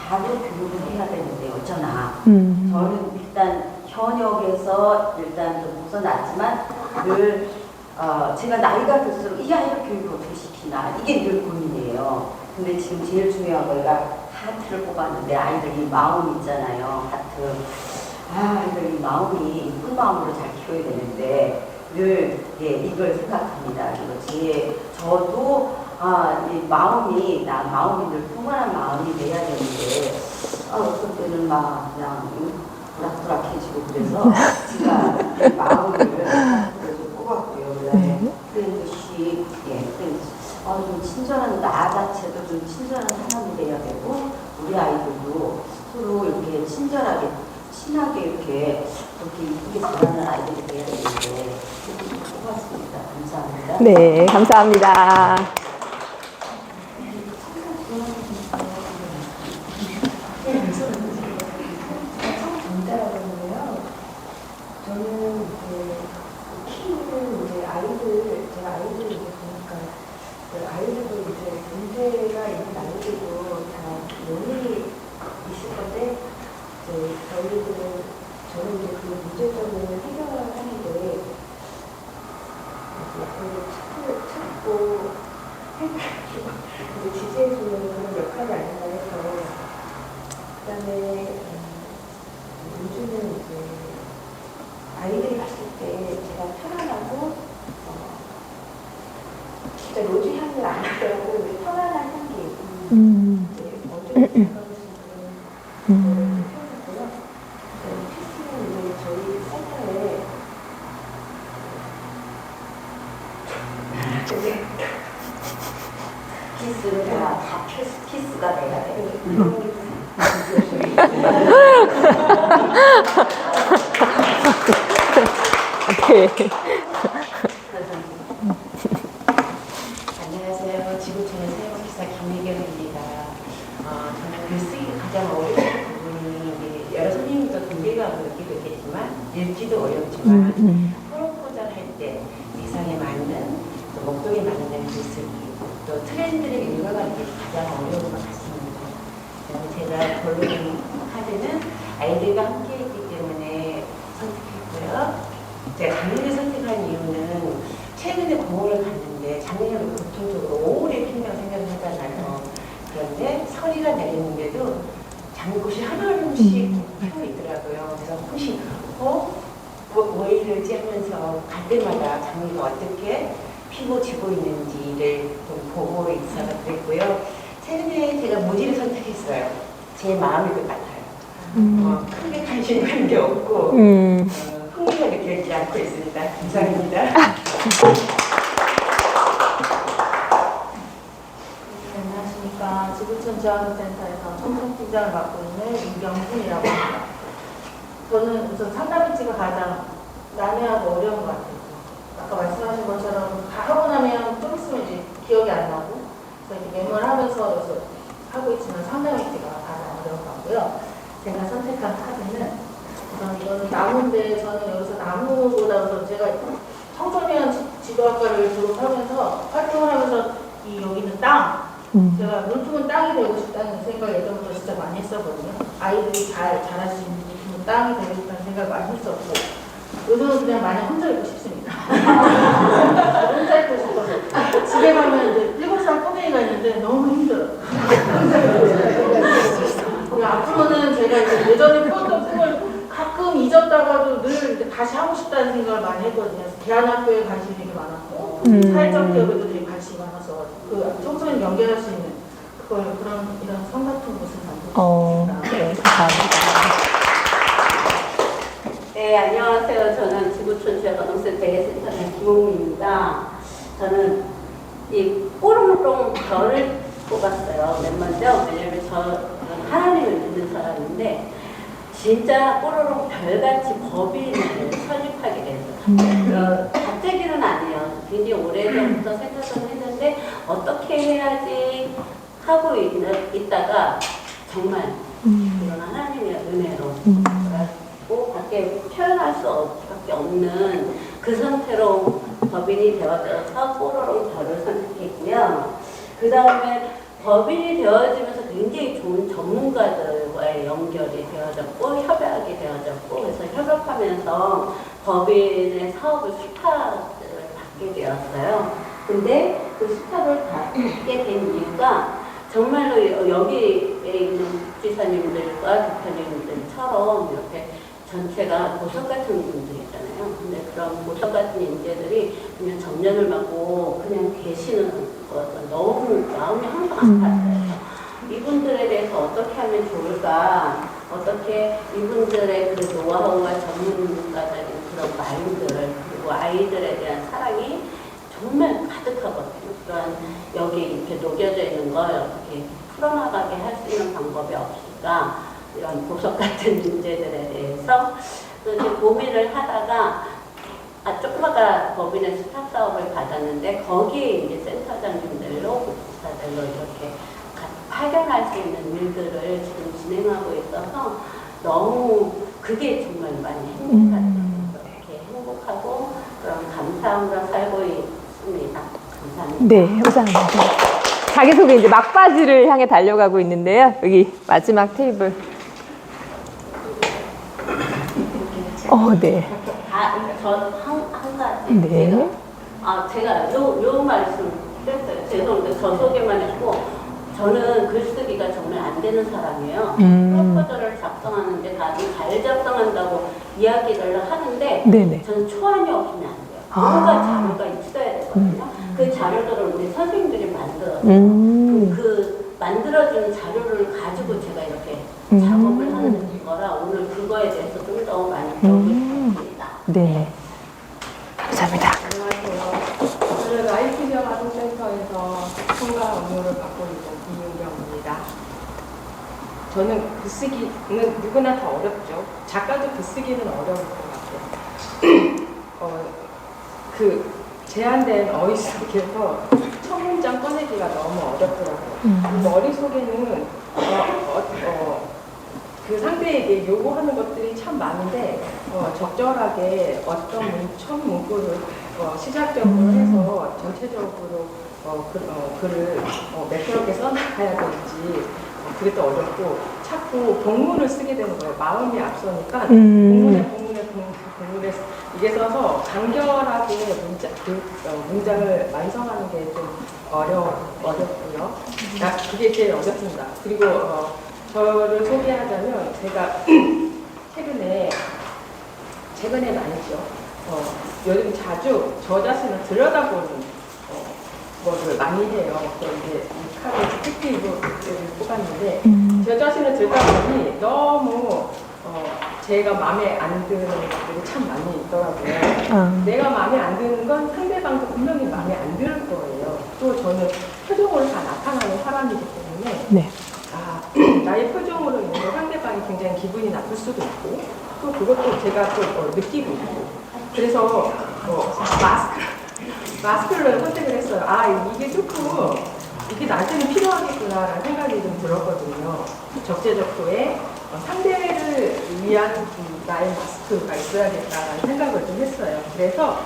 바로 교육을 해야 되는데 어쩌나. 저는 일단 현역에서 일단 좀 벗어났지만 늘 제가 나이가 들수록 이 아이를 교육을 어떻게 시키나 이게 늘 고민이에요. 근데 지금 제일 중요한 거가 하트를 뽑았는데 아이들이 마음 있잖아요. 하트. 이거 이 마음이 큰 마음으로 잘 키워야 되는데 늘 이걸 생각합니다. 그리고 저도 이 마음이 늘 풍만한 마음이 돼야 되는데 어떤 때는 막 그냥 부락부락해지고 그래서 제가 이 마음을 좀 뽑았고요. 그다음에 프렌드십, 좀 친절한 나 자체도 좀 친절한 사람이 돼야 되고 우리 아이들도 서로 이렇게 친절하게 친하게 이렇게 이쁘게 자라는 아이들이 돼야 되는데 뽑았습니다. 감사합니다. 네, 감사합니다. 저는 키우는 제가 아이들을 보니까 아이들도 문제가 있는 아이들도 다 논의 있을 건데 저는 그 문제점을 해결하는데 찾고 지지해주는 그런 역할이 아닌가 해서 그다음에 요즘은 아이들이 봤을 때 제가 편안하고 진짜 로즈 향을 안 하더라고 편안한 향기 어떤 생각을 쓰는 표현했고요. 키스는 저희 센터에 키스는 다 키스가 돼야 돼. 안녕하세요. 지구촌의 사회복지사 김미경입니다. 저는 글쓰기가 가장 어려운 부분이 여러 선생님도 동기감을 느끼고 있겠지만 읽기도 어렵지만 프로포즈를 할 때 이상에 맞는 또 목적에 맞는 글쓰기 또 트렌드를 읽어가는 게 가장 어려운 것 같습니다. 제가 고른 카드는 아이들과 함께 했기 때문에 선택했고요. 제가 작년에 선택한 이유는 최근에 공원을 갔는데 작년에 보통적으로 5월에 피면 생각을 하잖아요. 그런데 서리가 내리는데도 장미꽃이 하나씩 피어 있더라고요. 그래서 혹시 왜 이러지 하면서 갈 때마다 장미가 어떻게 피고 지고 있는지를 좀 보고 있어서 그랬고요. 최근에 제가 모지를 선택했어요. 제 마음이 그 같아요. 크게 관심 간 게 없고 흥미가 느껴지지 않고 있습니다. 감사합니다. 안녕하십니까. 지구촌 지원센터에서 청소팀장을 맡고 있는 이경순이라고 합니다. 저는 우선 상담일지가 가장 난해하고 어려운 것 같아요. 아까 말씀하신 것처럼 다 하고 나면 좀 있으면 이제 기억이 안 나고 그래서 이제 메모를 하면서 여기서 하고 있지만 상담일지가 가장 어려운 것 같고요. 제가 선택한 카드는 우선 이거는 나무인데 저는 여기서 나무보다 우선 제가 청소년 지도학과를 졸업하면서 활동을 하면서 이 여기는 땅 제가 물품은 땅이 되고 싶다는 생각을 예전부터 진짜 많이 했었거든요. 아이들이 잘 자랄 수 있는 물품은 땅이 되고 싶다는 생각을 많이 했었고 요즘은 그냥 마냥 혼자 있고 싶습니다. 혼자 있고 싶어서 집에 가면 이제 7살 꼬맹이가 있는데 너무 힘들어요. 앞으로는 제가 이제 예전에 꾸었던 꿈을 가끔 잊었다가도 늘 이제 다시 하고 싶다는 생각을 많이 했거든요. 대안학교에 관심이 되게 많았고 사회적 기업에도 되게 관심이 많아서 그 청소년 연결할 수 있는 이런 성 같은 곳을 만들고 싶습니다. 네, 감사합니다. 네, 안녕하세요. 저는 지구촌 지역아동센터 대개센터의 김홍미입니다. 저는 이 뽀롱뽀롱 별을 뽑았어요. 맨 먼저 왜냐면 저는 하나님을 믿는 사람인데 진짜 뽀로롱 별같이 법인을 설립하게 됐어요. 갑자기는 아니에요. 굉장히 오래전부터 생각을 했는데 어떻게 해야지 하고 있다가 정말 이런 하나님의 은혜로 그래갖고 밖에 표현할 수밖에 없는 그 상태로 법인이 되어져서 뽀로롱 별을 선택했고요. 그 다음에 법인이 되어지면서 굉장히 좋은 전문가들과의 연결이 되어졌고 협약이 되어졌고 그래서 협력하면서 법인의 사업을 수탁을 받게 되었어요. 근데 그 수탁을 받게 된 이유가 정말로 여기에 있는 지사님들과 대표님들처럼 이렇게 전체가 보석 같은 분들이잖아요. 근데 그런 보석 같은 인재들이 그냥 정년을 맞고 그냥 계시는 거가 너무 마음이 항상 아팠어요. 이분들에 대해서 어떻게 하면 좋을까, 어떻게 이분들의 그 노하우와 전문가적인 그런 마인드를, 그리고 아이들에 대한 사랑이 정말 가득하거든요. 그런 여기 이렇게 녹여져 있는 걸 어떻게 풀어나가게 할 수 있는 방법이 없을까, 이런 보석 같은 인재들에 대해서 또 이제 고민을 하다가 조금 아까 법인의 스탑 사업을 받았는데 거기에 이제 센터장님들로 부사들로 이렇게 파견할 수 있는 일들을 지금 진행하고 있어서 너무 그게 정말 많이 행복하죠. 그렇게 행복하고 그런 감사함으로 살고 있습니다. 감사합니다. 네, 감사합니다. 자기소개 이제 막바지를 향해 달려가고 있는데요. 여기 마지막 테이블. 네. 한 가지. 네. 제가 요 말씀 드렸어요. 죄송한데 저 소개만 했고, 저는 글쓰기가 정말 안 되는 사람이에요. 프로포저를 작성하는데 다들 잘 작성한다고 이야기를 하는데, 네네. 저는 초안이 없으면 안 돼요. 뭔가 자료가 있어야 되거든요. 그 자료들을 우리 선생님들이 만들어서 그 만들어준 자료를 가지고 제가 이렇게 작업을 하는 거라 오늘 그거에 대해서 좀 더 많이 배우고 싶습니다. 네. 감사합니다. 안녕하세요. 저는 라이프리어 아동센터에서 총괄 업무를 맡고 있는 이윤경입니다. 저는 글쓰기는 누구나 다 어렵죠. 작가도 글쓰기는 어려울 것 같아요. 제한된 어휘 속에서 첫 문장 꺼내기가 너무 어렵더라고요. 머릿속에는 그 상대에게 요구하는 것들이 참 많은데 적절하게 어떤 첫 문구를 시작적으로 해서 전체적으로 글을 매끄럽게 써나가야 될지 그게 또 어렵고 자꾸 본문을 쓰게 되는 거예요. 마음이 앞서니까 본문에 이게 써서 간결하게 문장을 완성하는 게 좀 어렵고요. 그게 제일 어렵습니다. 그리고 저를 소개하자면 제가 최근에 많이죠. 요즘 자주 저 자신을 들여다보는 거를 많이 해요. 이제 이 카드 스티브를 뽑았는데 저 자신을 들여다보니 너무 제가 마음에 안 드는 것들이 참 많이 있더라고요. 내가 마음에 안 드는 건 상대방도 분명히 마음에 안 들 거예요. 또 저는 표정으로 다 나타나는 사람이기 때문에 네. 나의 표정으로 인해서 상대방이 굉장히 기분이 나쁠 수도 있고 또 그것도 제가 또 느끼고 있고 그래서 마스크를 선택을 했어요. 이게 조금 이게 나한테는 필요하겠구나라는 생각이 좀 들었거든요. 적재적소에 상대를 위한 나의 마스크가 있어야겠다라는 생각을 좀 했어요. 그래서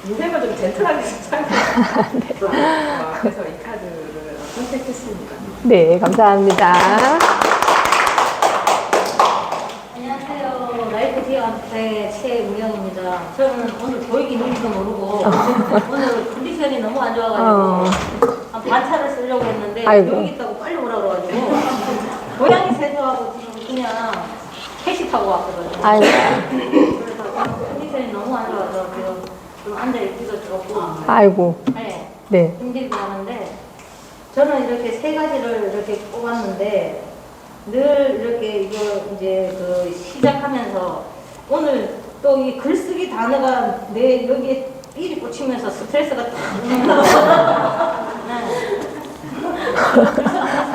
인생을 좀 젠틀하게 살겠다. 그래서 이 카드를 선택했습니다. 네, 감사합니다. 안녕하세요. 라이프 디어한테 최우영입니다. 저는 오늘 보이기 누군지도 모르고 오늘 컨디션이 너무 안 좋아가지고 반차를 쓰려고 했는데 여기 있다고 빨리 오라 그래가지고 고양이 세수하고 지금 그냥 택시 타고 왔거든요. 그래서 컨디션이 너무 안 좋아서 지금 좀 앉아있기도 조금 네. 힘들고 하는데 저는 이렇게 세 가지를 이렇게 뽑았는데 늘 이렇게 이거 이제 시작하면서 오늘 또 이 글쓰기 단어가 내 여기에 삘이 꽂히면서 스트레스가 딱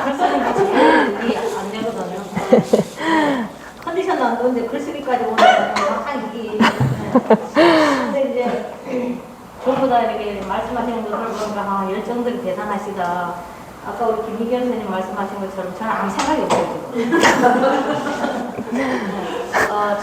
글쓰기 안 되거든요. 컨디션도 안 좋은데 글쓰기까지 오면 막 이게 근데 이제 전부 다 이렇게 말씀하시는 분들을 보니까 열정들이 대단하시다. 아까 우리 김희경 선생님 말씀하신 것처럼 저는 아무 생각이 없어요.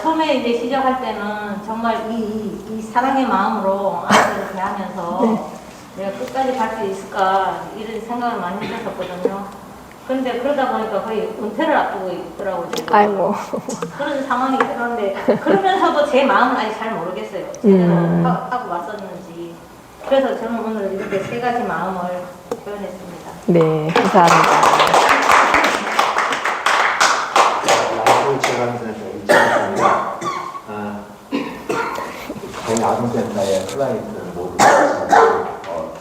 처음에 이제 시작할 때는 정말 이 사랑의 마음으로 아이들을 대하면서 내가 끝까지 갈 수 있을까 이런 생각을 많이 했었거든요. 그런데 그러다 보니까 거의 은퇴를 앞두고 있더라고요. 그런 상황이 그런데 그러면서도 제 마음은 아직 잘 모르겠어요. 제대로 하고 왔었는지. 그래서 저는 오늘 이렇게 세 가지 마음을 표현했습니다. 네, 감사합니다. 라이브 제가 하는 이창입니다. 아동센터의 클라이언트를 모두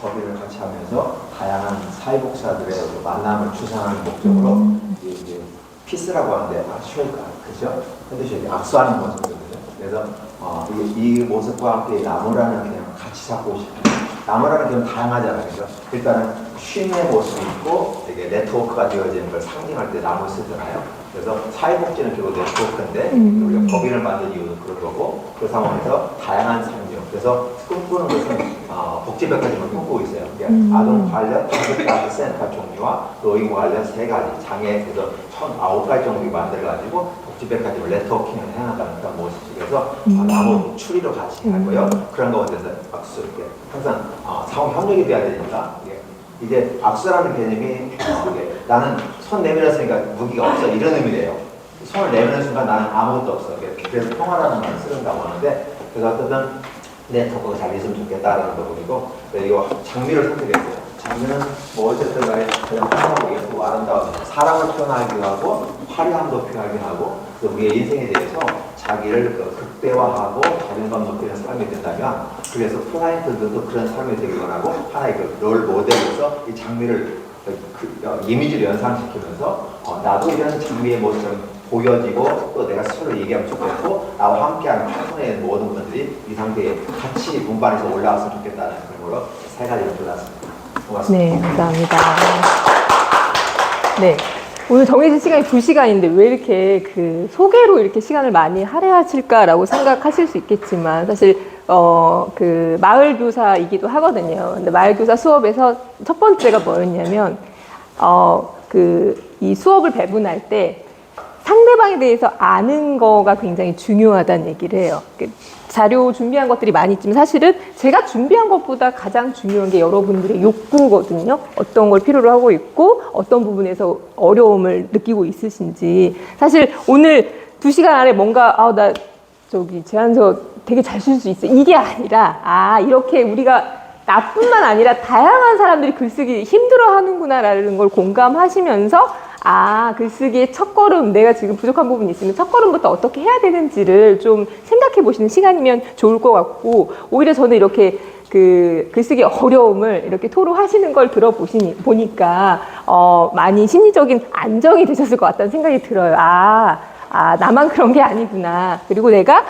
법인을 같이 하면서 다양한 사회복지사들의 만남을 추상하는 목적으로 이제 피스라고 하는데 쉬울까 그죠? 흔드시 악수하는 모습이거든요. 그래서 이 모습과 함께 나무라는 개념을 같이 잡고 싶어요. 나무라는 개념은 다양하잖아요. 그죠? 일단은 쉼의 모습이 있고 이게 네트워크가 되어지는 걸 상징할 때 나무 쓰잖아요. 그래서 사회복지는 결국 네트워크인데 우리가 법인을 만든 이유는 그런 거고 그 상황에서 다양한 삶력 그래서 꿈꾸는 것은 복지백화점을 꿈꾸고 있어요. 그러니까 아동 관련 5가지 센터 종류와 노인 관련 3가지 장애 그래서 1,009가지 정도 만들어가지고 복지백화점을 네트워킹을 해나가는 그런 모습에서 나무 추리로 같이 하고요. 그런 가운데서 악수 이렇게 항상 상호 협력이 돼야 되니까 이제 악수라는 개념이 나는 손 내밀었으니까 무기가 없어 이런 의미래요. 손을 내미는 순간 나는 아무것도 없어. 그래서 평화라는 말을 쓰는다고 하는데 그래서 어쨌든 네트워크가 잘 있으면 좋겠다라는 부분이고 이거 장미를 선택했어요. 장미는 뭐 어쨌든 간에 그냥 평화하고 예쁘고 아름다운 사랑을 표현하기도 하고 화려함도 표현하기도 하고 우리의 인생에 대해서 자기를 극대화하고 자존감 높이는 삶이 된다면 그래서 클라이언트들도 그런 삶이 되길 원하고 하나의 롤 모델로서 이 장미를 이미지를 연상시키면서 나도 이런 장미의 모습을 보여지고 또 내가 스스로 얘기하면 좋겠고 나와 함께하는 파트너의 모든 분들이 이 상태에 같이 운반해서 올라왔으면 좋겠다는 그런 걸로 3가지를 골랐습니다. 고맙습니다. 네, 감사합니다. 네. 오늘 정해진 시간이 2시간인데 왜 이렇게 그 소개로 이렇게 시간을 많이 할애하실까라고 생각하실 수 있겠지만 사실 그 마을교사이기도 하거든요. 근데 마을교사 수업에서 첫 번째가 뭐였냐면 이 수업을 배분할 때 상대방에 대해서 아는 거가 굉장히 중요하다는 얘기를 해요. 자료 준비한 것들이 많이 있지만 사실은 제가 준비한 것보다 가장 중요한 게 여러분들의 욕구거든요. 어떤 걸 필요로 하고 있고 어떤 부분에서 어려움을 느끼고 있으신지. 사실 오늘 2시간 안에 뭔가 나 저기 제안서 되게 잘 쓸 수 있어 이게 아니라 이렇게 우리가 나뿐만 아니라 다양한 사람들이 글쓰기 힘들어 하는구나라는 걸 공감하시면서 글쓰기의 첫걸음, 내가 지금 부족한 부분이 있으면 첫걸음부터 어떻게 해야 되는지를 좀 생각해 보시는 시간이면 좋을 것 같고, 오히려 저는 이렇게 그 글쓰기 어려움을 이렇게 토로하시는 걸 보니까 많이 심리적인 안정이 되셨을 것 같다는 생각이 들어요. 나만 그런 게 아니구나. 그리고 내가,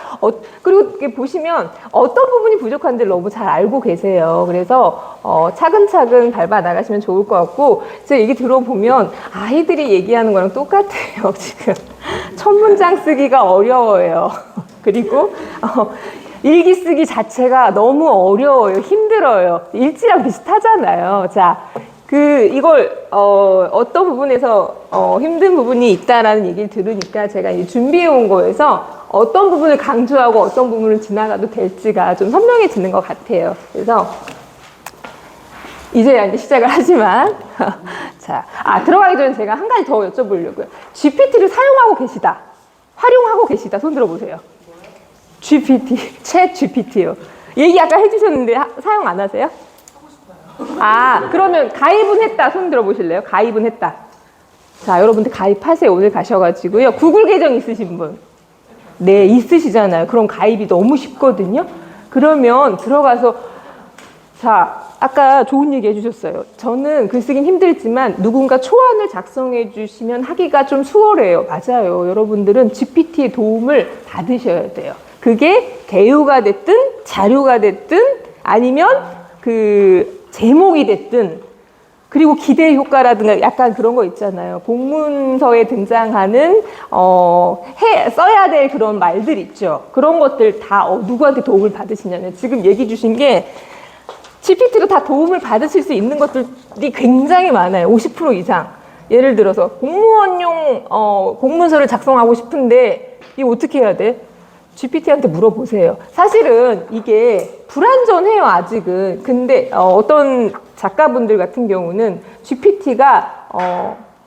그리고 이렇게 보시면 어떤 부분이 부족한지를 너무 잘 알고 계세요. 그래서, 차근차근 밟아 나가시면 좋을 것 같고, 제가 얘기 들어보면 아이들이 얘기하는 거랑 똑같아요, 지금. 첫 문장 쓰기가 어려워요. 그리고, 일기 쓰기 자체가 너무 어려워요. 힘들어요. 일지랑 비슷하잖아요. 자. 이걸, 어떤 부분에서, 힘든 부분이 있다라는 얘기를 들으니까 제가 이제 준비해 온 거에서 어떤 부분을 강조하고 어떤 부분을 지나가도 될지가 좀 선명해지는 것 같아요. 그래서, 이제야 이제 시작을 하지만, 자, 들어가기 전에 제가 한 가지 더 여쭤보려고요. GPT를 사용하고 계시다. 활용하고 계시다. 손 들어보세요. GPT, 챗 GPT요. 얘기 아까 해주셨는데 사용 안 하세요? 그러면 가입은 했다. 손 들어보실래요? 가입은 했다. 자, 여러분들 가입하세요. 오늘 가셔가지고요. 구글 계정 있으신 분? 네, 있으시잖아요. 그럼 가입이 너무 쉽거든요. 그러면 들어가서, 자, 아까 좋은 얘기 해주셨어요. 저는 글쓰긴 힘들지만 누군가 초안을 작성해 주시면 하기가 좀 수월해요. 맞아요. 여러분들은 GPT의 도움을 받으셔야 돼요. 그게 개요가 됐든 자료가 됐든 아니면 제목이 됐든, 그리고 기대 효과라든가 약간 그런 거 있잖아요. 공문서에 등장하는, 써야 될 그런 말들 있죠. 그런 것들 다 누구한테 도움을 받으시냐면, 지금 얘기 주신 게, GPT로 다 도움을 받으실 수 있는 것들이 굉장히 많아요. 50% 이상. 예를 들어서, 공무원용, 공문서를 작성하고 싶은데, 이거 어떻게 해야 돼? GPT한테 물어보세요. 사실은 이게 불완전해요, 아직은. 근데 어떤 작가분들 같은 경우는 GPT가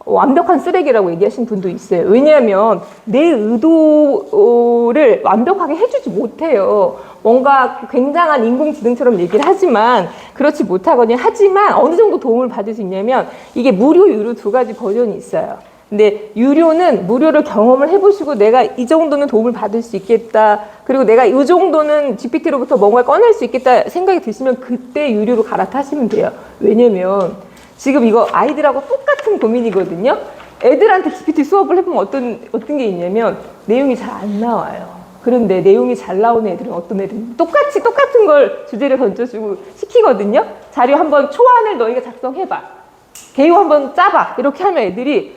완벽한 쓰레기라고 얘기하신 분도 있어요. 왜냐하면 내 의도를 완벽하게 해주지 못해요. 뭔가 굉장한 인공지능처럼 얘기를 하지만 그렇지 못하거든요. 하지만 어느 정도 도움을 받을 수 있냐면 이게 무료, 유료 2가지 버전이 있어요. 근데 유료는 무료를 경험을 해보시고 내가 이 정도는 도움을 받을 수 있겠다. 그리고 내가 이 정도는 GPT로부터 뭔가 꺼낼 수 있겠다 생각이 드시면 그때 유료로 갈아타시면 돼요. 왜냐면 지금 이거 아이들하고 똑같은 고민이거든요. 애들한테 GPT 수업을 해보면 어떤 게 있냐면 내용이 잘 안 나와요. 그런데 내용이 잘 나오는 애들은 어떤 애들은 똑같은 걸 주제를 던져주고 시키거든요. 자료 한번 초안을 너희가 작성해봐. 개요 한번 짜봐. 이렇게 하면 애들이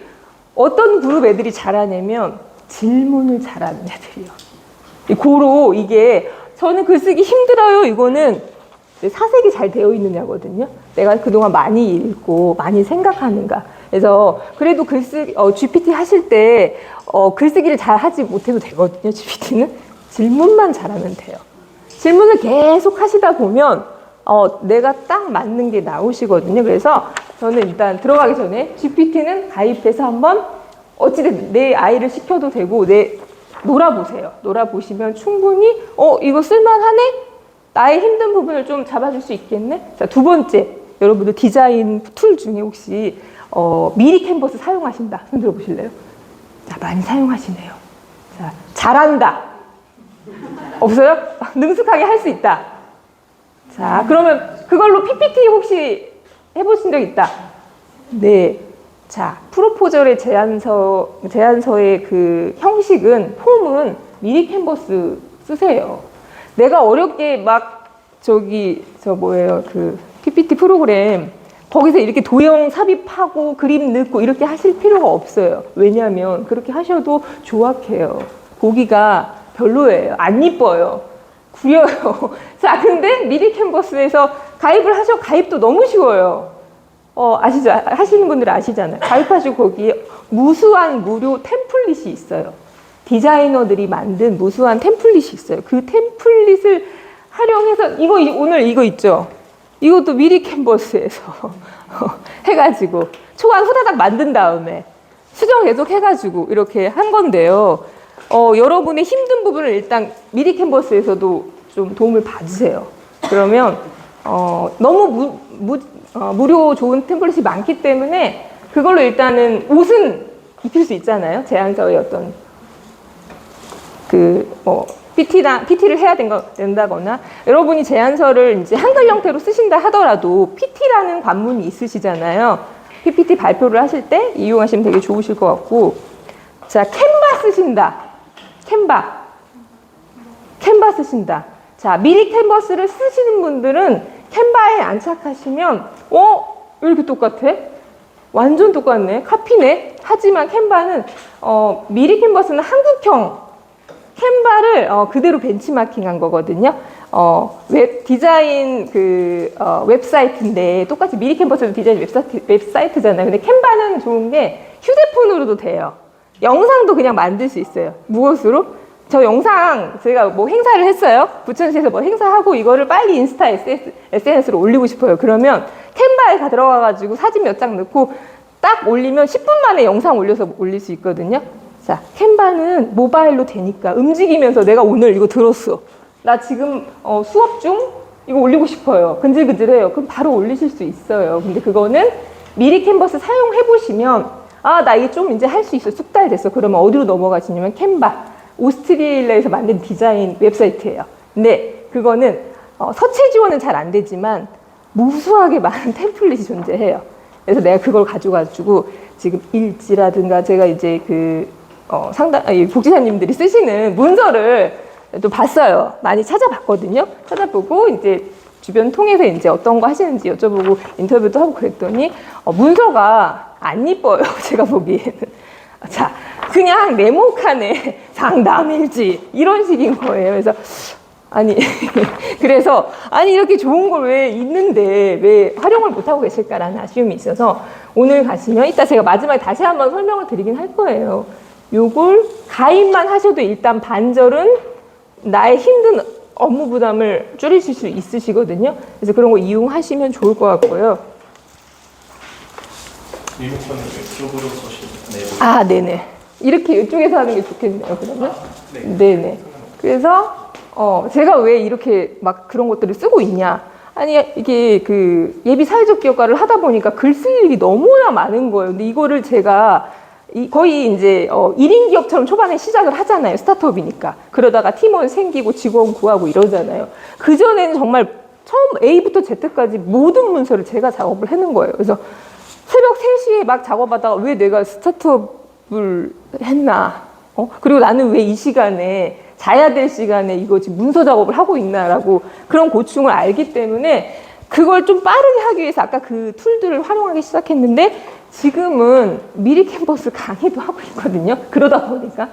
어떤 그룹 애들이 잘하냐면 질문을 잘하는 애들이요. 고로 이게 저는 글쓰기 힘들어요. 이거는 사색이 잘 되어 있느냐거든요. 내가 그동안 많이 읽고 많이 생각하는가. 그래서 그래도 GPT 하실 때 글쓰기를 잘 하지 못해도 되거든요. GPT는 질문만 잘하면 돼요. 질문을 계속 하시다 보면 내가 딱 맞는 게 나오시거든요. 그래서 저는 일단 들어가기 전에 GPT는 가입해서 한번 어찌됐든 내 아이를 시켜도 되고 놀아보세요. 놀아보시면 충분히 이거 쓸만하네? 나의 힘든 부분을 좀 잡아줄 수 있겠네? 자, 두 번째, 여러분들 디자인 툴 중에 혹시 미리 캔버스 사용하신다. 손 들어보실래요? 자, 많이 사용하시네요. 자, 잘한다. 없어요? 능숙하게 할 수 있다. 자, 그러면 그걸로 PPT 혹시 해보신 적 있다? 네. 자, 프로포절의 제안서의 그 형식은, 폼은 미리 캔버스 쓰세요. 내가 어렵게 그 PPT 프로그램, 거기서 이렇게 도형 삽입하고 그림 넣고 이렇게 하실 필요가 없어요. 왜냐하면 그렇게 하셔도 조악해요. 보기가 별로예요. 안 이뻐요. 구려요. 자, 근데 미리 캔버스에서 가입도 너무 쉬워요. 아시죠? 하시는 분들은 아시잖아요. 가입하시고 거기에 무수한 무료 템플릿이 있어요. 디자이너들이 만든 무수한 템플릿이 있어요. 그 템플릿을 활용해서 오늘 이거 있죠? 이것도 미리 캔버스에서 해가지고 초안 후다닥 만든 다음에 수정 계속 해가지고 이렇게 한 건데요. 여러분의 힘든 부분을 일단 미리 캔버스에서도 좀 도움을 받으세요. 그러면 너무 무료 좋은 템플릿이 많기 때문에 그걸로 일단은 옷은 입힐 수 있잖아요. 제안서의 어떤 PT를 해야 된다거나 여러분이 제안서를 이제 한글 형태로 쓰신다 하더라도 PT라는 관문이 있으시잖아요. PPT 발표를 하실 때 이용하시면 되게 좋으실 것 같고, 자, 캔바 쓰신다. 캔바 쓰신다. 자, 미리 캔버스를 쓰시는 분들은 캔바에 안착하시면 왜 이렇게 똑같아? 완전 똑같네. 카피네. 하지만 캔바는 미리 캔버스는 한국형 캔바를 그대로 벤치마킹한 거거든요. 디자인 웹사이트인데 똑같이 미리 캔버스도 디자인 웹사이트잖아요. 근데 캔바는 좋은 게 휴대폰으로도 돼요. 영상도 그냥 만들 수 있어요. 무엇으로? 저 영상 제가 행사를 했어요. 부천시에서 행사하고 이거를 빨리 인스타 SNS로 올리고 싶어요. 그러면 캔바에 들어가가지고 사진 몇 장 넣고 딱 올리면 10분 만에 영상 올려서 올릴 수 있거든요. 자, 캔바는 모바일로 되니까 움직이면서 내가 오늘 이거 들었어. 나 지금 수업 중 이거 올리고 싶어요. 근질근질해요. 그럼 바로 올리실 수 있어요. 근데 그거는 미리 캔버스 사용해 보시면 나 이게 좀 이제 할 수 있어. 숙달됐어. 그러면 어디로 넘어가시냐면 캔바. 오스트리아에서 만든 디자인 웹사이트예요. 근데 그거는 서체 지원은 잘 안 되지만 무수하게 많은 템플릿이 존재해요. 그래서 내가 그걸 가져가지고 지금 일지라든가 제가 이제 복지사님들이 쓰시는 문서를 또 봤어요. 많이 찾아봤거든요. 찾아보고 이제 주변 통해서 이제 어떤 거 하시는지 여쭤보고 인터뷰도 하고 그랬더니 문서가 안 이뻐요. 제가 보기에는. 자, 그냥 네모칸에 장남일지 이런 식인 거예요. 그래서 이렇게 좋은 걸 왜 있는데 왜 활용을 못하고 계실까라는 아쉬움이 있어서 오늘 가시면 이따 제가 마지막에 다시 한번 설명을 드리긴 할 거예요. 요걸 가입만 하셔도 일단 반절은 나의 힘든 업무 부담을 줄이실 수 있으시거든요. 그래서 그런 거 이용하시면 좋을 것 같고요. 리모컨을 왼쪽으로 쏘시면 네네. 이렇게 이쪽에서 하는 게 좋겠네요, 그러면? 네네. 그래서, 제가 왜 이렇게 그런 것들을 쓰고 있냐. 이게 예비 사회적 기업가를 하다 보니까 글 쓸 일이 너무나 많은 거예요. 근데 이거를 제가 거의 이제 1인 기업처럼 초반에 시작을 하잖아요. 스타트업이니까. 그러다가 팀원 생기고 직원 구하고 이러잖아요. 그전에는 정말 처음 A부터 Z까지 모든 문서를 제가 작업을 해놓은 거예요. 그래서 새벽 3시에 막 작업하다가 왜 내가 스타트업을 했나? 그리고 나는 왜 이 시간에 자야 될 시간에 이거 지금 문서 작업을 하고 있나라고 그런 고충을 알기 때문에 그걸 좀 빠르게 하기 위해서 아까 그 툴들을 활용하기 시작했는데 지금은 미리 캔버스 강의도 하고 있거든요. 그러다 보니까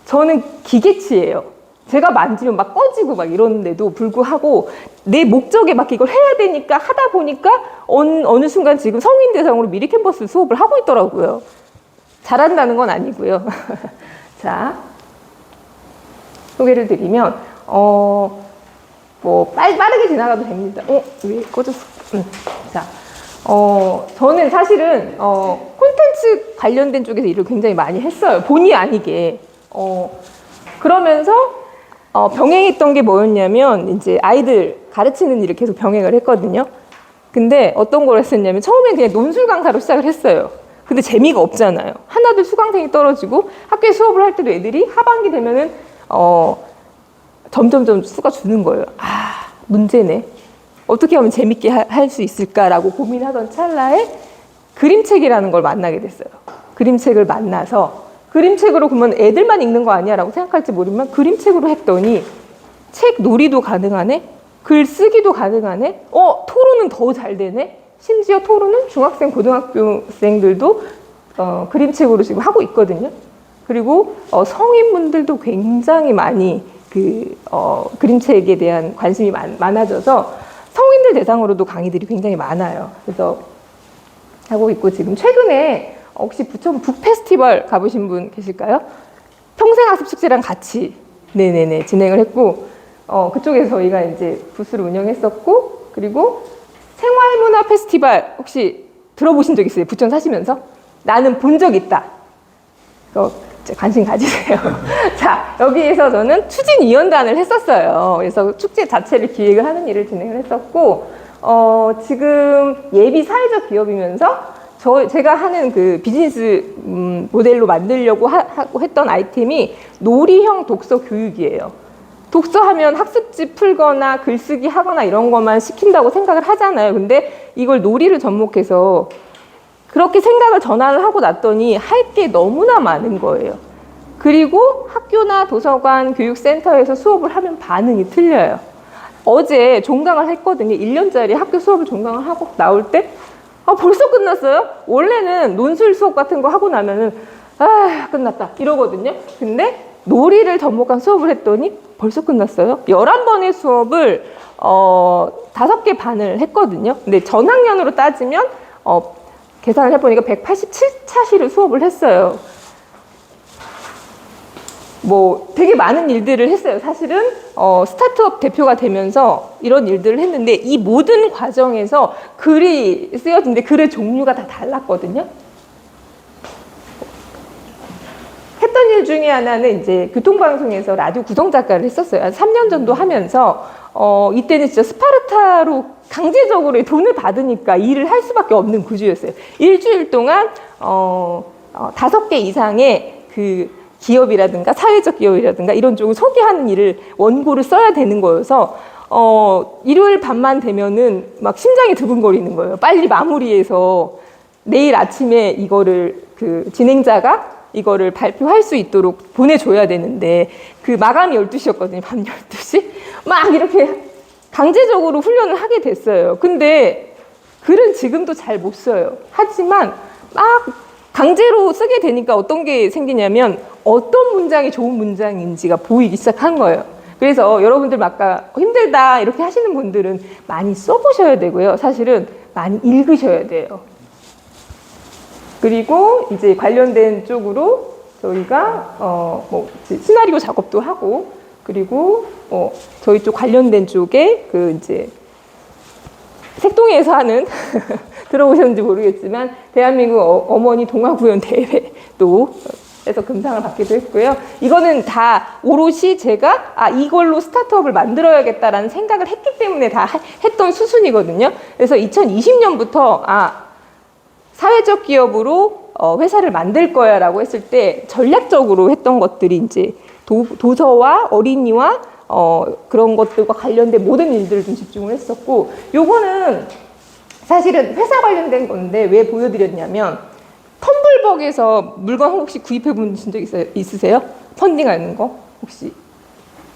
저는 기계치예요. 제가 만지면 막 꺼지고 막 이러는데도 불구하고 내 목적에 맞게 이걸 해야 되니까 하다 보니까 어느 순간 지금 성인 대상으로 미리 캔버스 수업을 하고 있더라고요. 잘한다는 건 아니고요. 자, 소개를 드리면 뭐 빠르게 지나가도 됩니다. 왜 꺼졌어? 자, 저는 사실은 콘텐츠 관련된 쪽에서 일을 굉장히 많이 했어요. 본의 아니게. 그러면서 병행했던 게 뭐였냐면 이제 아이들 가르치는 일을 계속 병행을 했거든요. 근데 어떤 걸 했었냐면 처음엔 그냥 논술 강사로 시작을 했어요. 근데 재미가 없잖아요. 하나둘 수강생이 떨어지고 학교에 수업을 할 때도 애들이 하반기 되면은 점점점 수가 주는 거예요. 아, 문제네. 어떻게 하면 재밌게 할 수 있을까라고 고민하던 찰나에 그림책이라는 걸 만나게 됐어요. 그림책을 만나서 그림책으로 그러면 애들만 읽는 거 아니야 라고 생각할지 모르지만 그림책으로 했더니 책 놀이도 가능하네? 글 쓰기도 가능하네? 토론은 더 잘 되네? 심지어 토론은 중학생, 고등학생들도 그림책으로 지금 하고 있거든요. 그리고 성인분들도 굉장히 많이 그림책에 대한 관심이 많아져서 성인들 대상으로도 강의들이 굉장히 많아요. 그래서 하고 있고 지금 최근에 혹시 부천 북페스티벌 가보신 분 계실까요? 평생학습 축제랑 같이 네네네 진행을 했고 그쪽에서 저희가 이제 부스를 운영했었고 그리고 생활문화 페스티벌 혹시 들어보신 적 있어요? 부천 사시면서? 나는 본 적 있다. 관심 가지세요. 자, 여기에서 저는 추진위원단을 했었어요. 그래서 축제 자체를 기획을 하는 일을 진행을 했었고, 지금 예비 사회적 기업이면서 제가 하는 그 비즈니스 모델로 만들려고 하고 했던 아이템이 놀이형 독서 교육이에요. 독서하면 학습지 풀거나 글쓰기 하거나 이런 것만 시킨다고 생각을 하잖아요. 근데 이걸 놀이를 접목해서 그렇게 생각을 전환을 하고 났더니 할 게 너무나 많은 거예요. 그리고 학교나 도서관, 교육센터에서 수업을 하면 반응이 틀려요. 어제 종강을 했거든요. 1년짜리 학교 수업을 종강을 하고 나올 때 벌써 끝났어요? 원래는 논술 수업 같은 거 하고 나면은 끝났다 이러거든요. 근데 놀이를 접목한 수업을 했더니 벌써 끝났어요. 11번의 수업을 5개 반을 했거든요. 근데 전학년으로 따지면 계산을 해보니까 187차시를 수업을 했어요. 뭐 되게 많은 일들을 했어요. 사실은 스타트업 대표가 되면서 이런 일들을 했는데 이 모든 과정에서 글이 쓰여지는데 글의 종류가 다 달랐거든요. 했던 일 중에 하나는 이제 교통방송에서 라디오 구성작가를 했었어요. 한 3년 정도 하면서 이때는 진짜 스파르타로 강제적으로 돈을 받으니까 일을 할 수밖에 없는 구조였어요. 일주일 동안 5개 이상의 그 기업이라든가 사회적 기업이라든가 이런 쪽을 소개하는 일을 원고를 써야 되는 거여서 일요일 밤만 되면은 막 심장이 두근거리는 거예요. 빨리 마무리해서 내일 아침에 이거를 그 진행자가 이거를 발표할 수 있도록 보내줘야 되는데 그 마감이 12시였거든요. 밤 12시? 막 이렇게 강제적으로 훈련을 하게 됐어요. 근데 글은 지금도 잘 못 써요. 하지만 막 강제로 쓰게 되니까 어떤 게 생기냐면 어떤 문장이 좋은 문장인지가 보이기 시작한 거예요. 그래서 여러분들 아까 힘들다 이렇게 하시는 분들은 많이 써보셔야 되고요. 사실은 많이 읽으셔야 돼요. 그리고 이제 관련된 쪽으로 저희가 뭐 시나리오 작업도 하고 그리고 저희 쪽 관련된 쪽에 그 이제 색동에서 하는 들어보셨는지 모르겠지만 대한민국 어머니 동화구연 대회도 해서 금상을 받기도 했고요. 이거는 다 오롯이 제가 이걸로 스타트업을 만들어야겠다라는 생각을 했기 때문에 다 했던 수순이거든요. 그래서 2020년부터 사회적 기업으로 회사를 만들 거야 라고 했을 때 전략적으로 했던 것들이 이제 도서와 어린이와 그런 것들과 관련된 모든 일들을 좀 집중을 했었고, 요거는 사실은 회사 관련된 건데 왜 보여드렸냐면, 텀블벅에서 물건 혹시 구입해 보신 적 있으세요? 펀딩하는 거 혹시?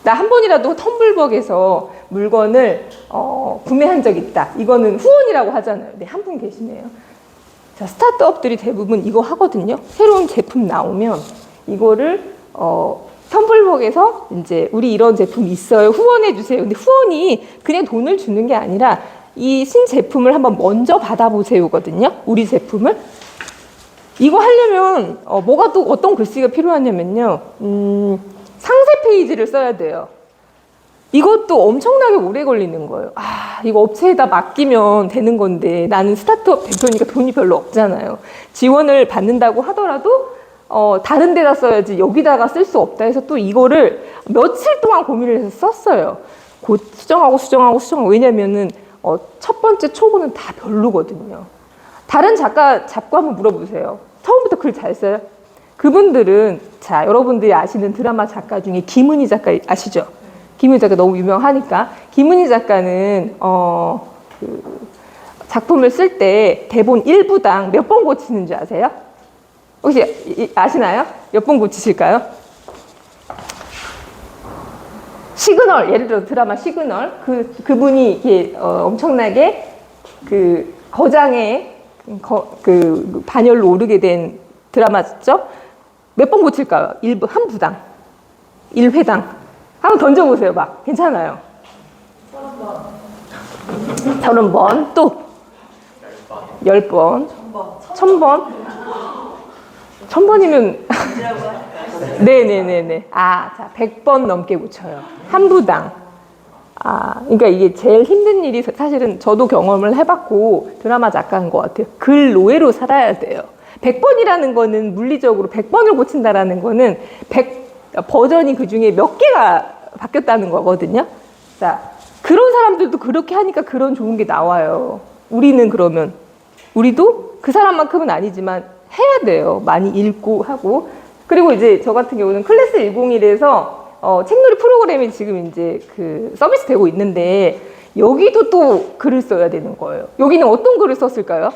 나 한 번이라도 텀블벅에서 물건을 구매한 적 있다. 이거는 후원이라고 하잖아요. 네, 한 분 계시네요. 자, 스타트업들이 대부분 이거 하거든요. 새로운 제품 나오면 이거를 텀블벅에서 이제 우리 이런 제품 있어요. 후원해 주세요. 근데 후원이 그냥 돈을 주는 게 아니라 이 신제품을 한번 먼저 받아보세요거든요. 우리 제품을. 이거 하려면 뭐가 또 어떤 글씨가 필요하냐면요. 상세 페이지를 써야 돼요. 이것도 엄청나게 오래 걸리는 거예요. 아, 이거 업체에다 맡기면 되는 건데 나는 스타트업 대표니까 돈이 별로 없잖아요. 지원을 받는다고 하더라도 다른 데다 써야지 여기다가 쓸 수 없다 해서 또 이거를 며칠 동안 고민을 해서 썼어요. 곧 수정하고. 왜냐면은 첫 번째 초보는 다 별로거든요. 다른 작가 잡고 한번 물어보세요. 처음부터 글 잘 써요? 그분들은, 자, 여러분들이 아시는 드라마 작가 중에 김은희 작가 아시죠? 김은희 작가 너무 유명하니까. 김은희 작가는 그 작품을 쓸 때 대본 1부당 몇 번 고치는 줄 아세요? 혹시 아시나요? 몇 번 고치실까요? 시그널, 예를 들어 드라마 시그널, 그분이 이렇게 엄청나게 그 거장의 그 반열로 오르게 된 드라마죠? 몇 번 고칠까요? 한 부당, 1회당. 한번 던져보세요, 막. 괜찮아요. 30번. 또 10번. 1000번. 1000번이면 네네네네. 아, 자, 100번 넘게 고쳐요. 한 부당. 아, 그러니까 이게 제일 힘든 일이 사실은 저도 경험을 해봤고 드라마 작가인 것 같아요. 글 노예로 살아야 돼요. 100번이라는 거는 물리적으로 100번을 고친다라는 거는 버전이 그 중에 몇 개가 바뀌었다는 거거든요. 자, 그런 사람들도 그렇게 하니까 그런 좋은 게 나와요. 우리는 그러면, 우리도 그 사람만큼은 아니지만 해야 돼요. 많이 읽고 하고. 그리고 이제 저 같은 경우는 클래스 101에서 책놀이 프로그램이 지금 이제 그 서비스 되고 있는데 여기도 또 글을 써야 되는 거예요. 여기는 어떤 글을 썼을까요?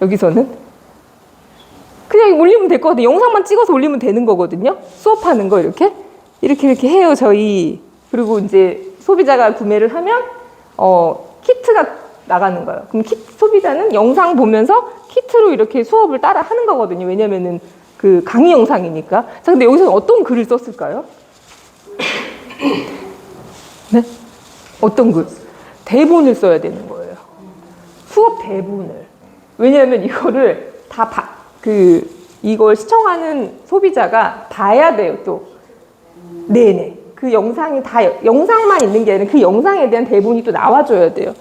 여기서는? 그냥 올리면 될 것 같아요. 영상만 찍어서 올리면 되는 거거든요. 수업하는 거 이렇게 해요, 저희. 그리고 이제 소비자가 구매를 하면 키트가 나가는 거예요. 그럼 소비자는 영상 보면서 키트로 이렇게 수업을 따라 하는 거거든요. 왜냐면은 그 강의 영상이니까. 자, 근데 여기서는 어떤 글을 썼을까요? 네? 어떤 글? 대본을 써야 되는 거예요. 수업 대본을. 왜냐하면 이거를 이걸 시청하는 소비자가 봐야 돼요, 또. 네네. 그 영상이 영상만 있는 게 아니라 그 영상에 대한 대본이 또 나와줘야 돼요.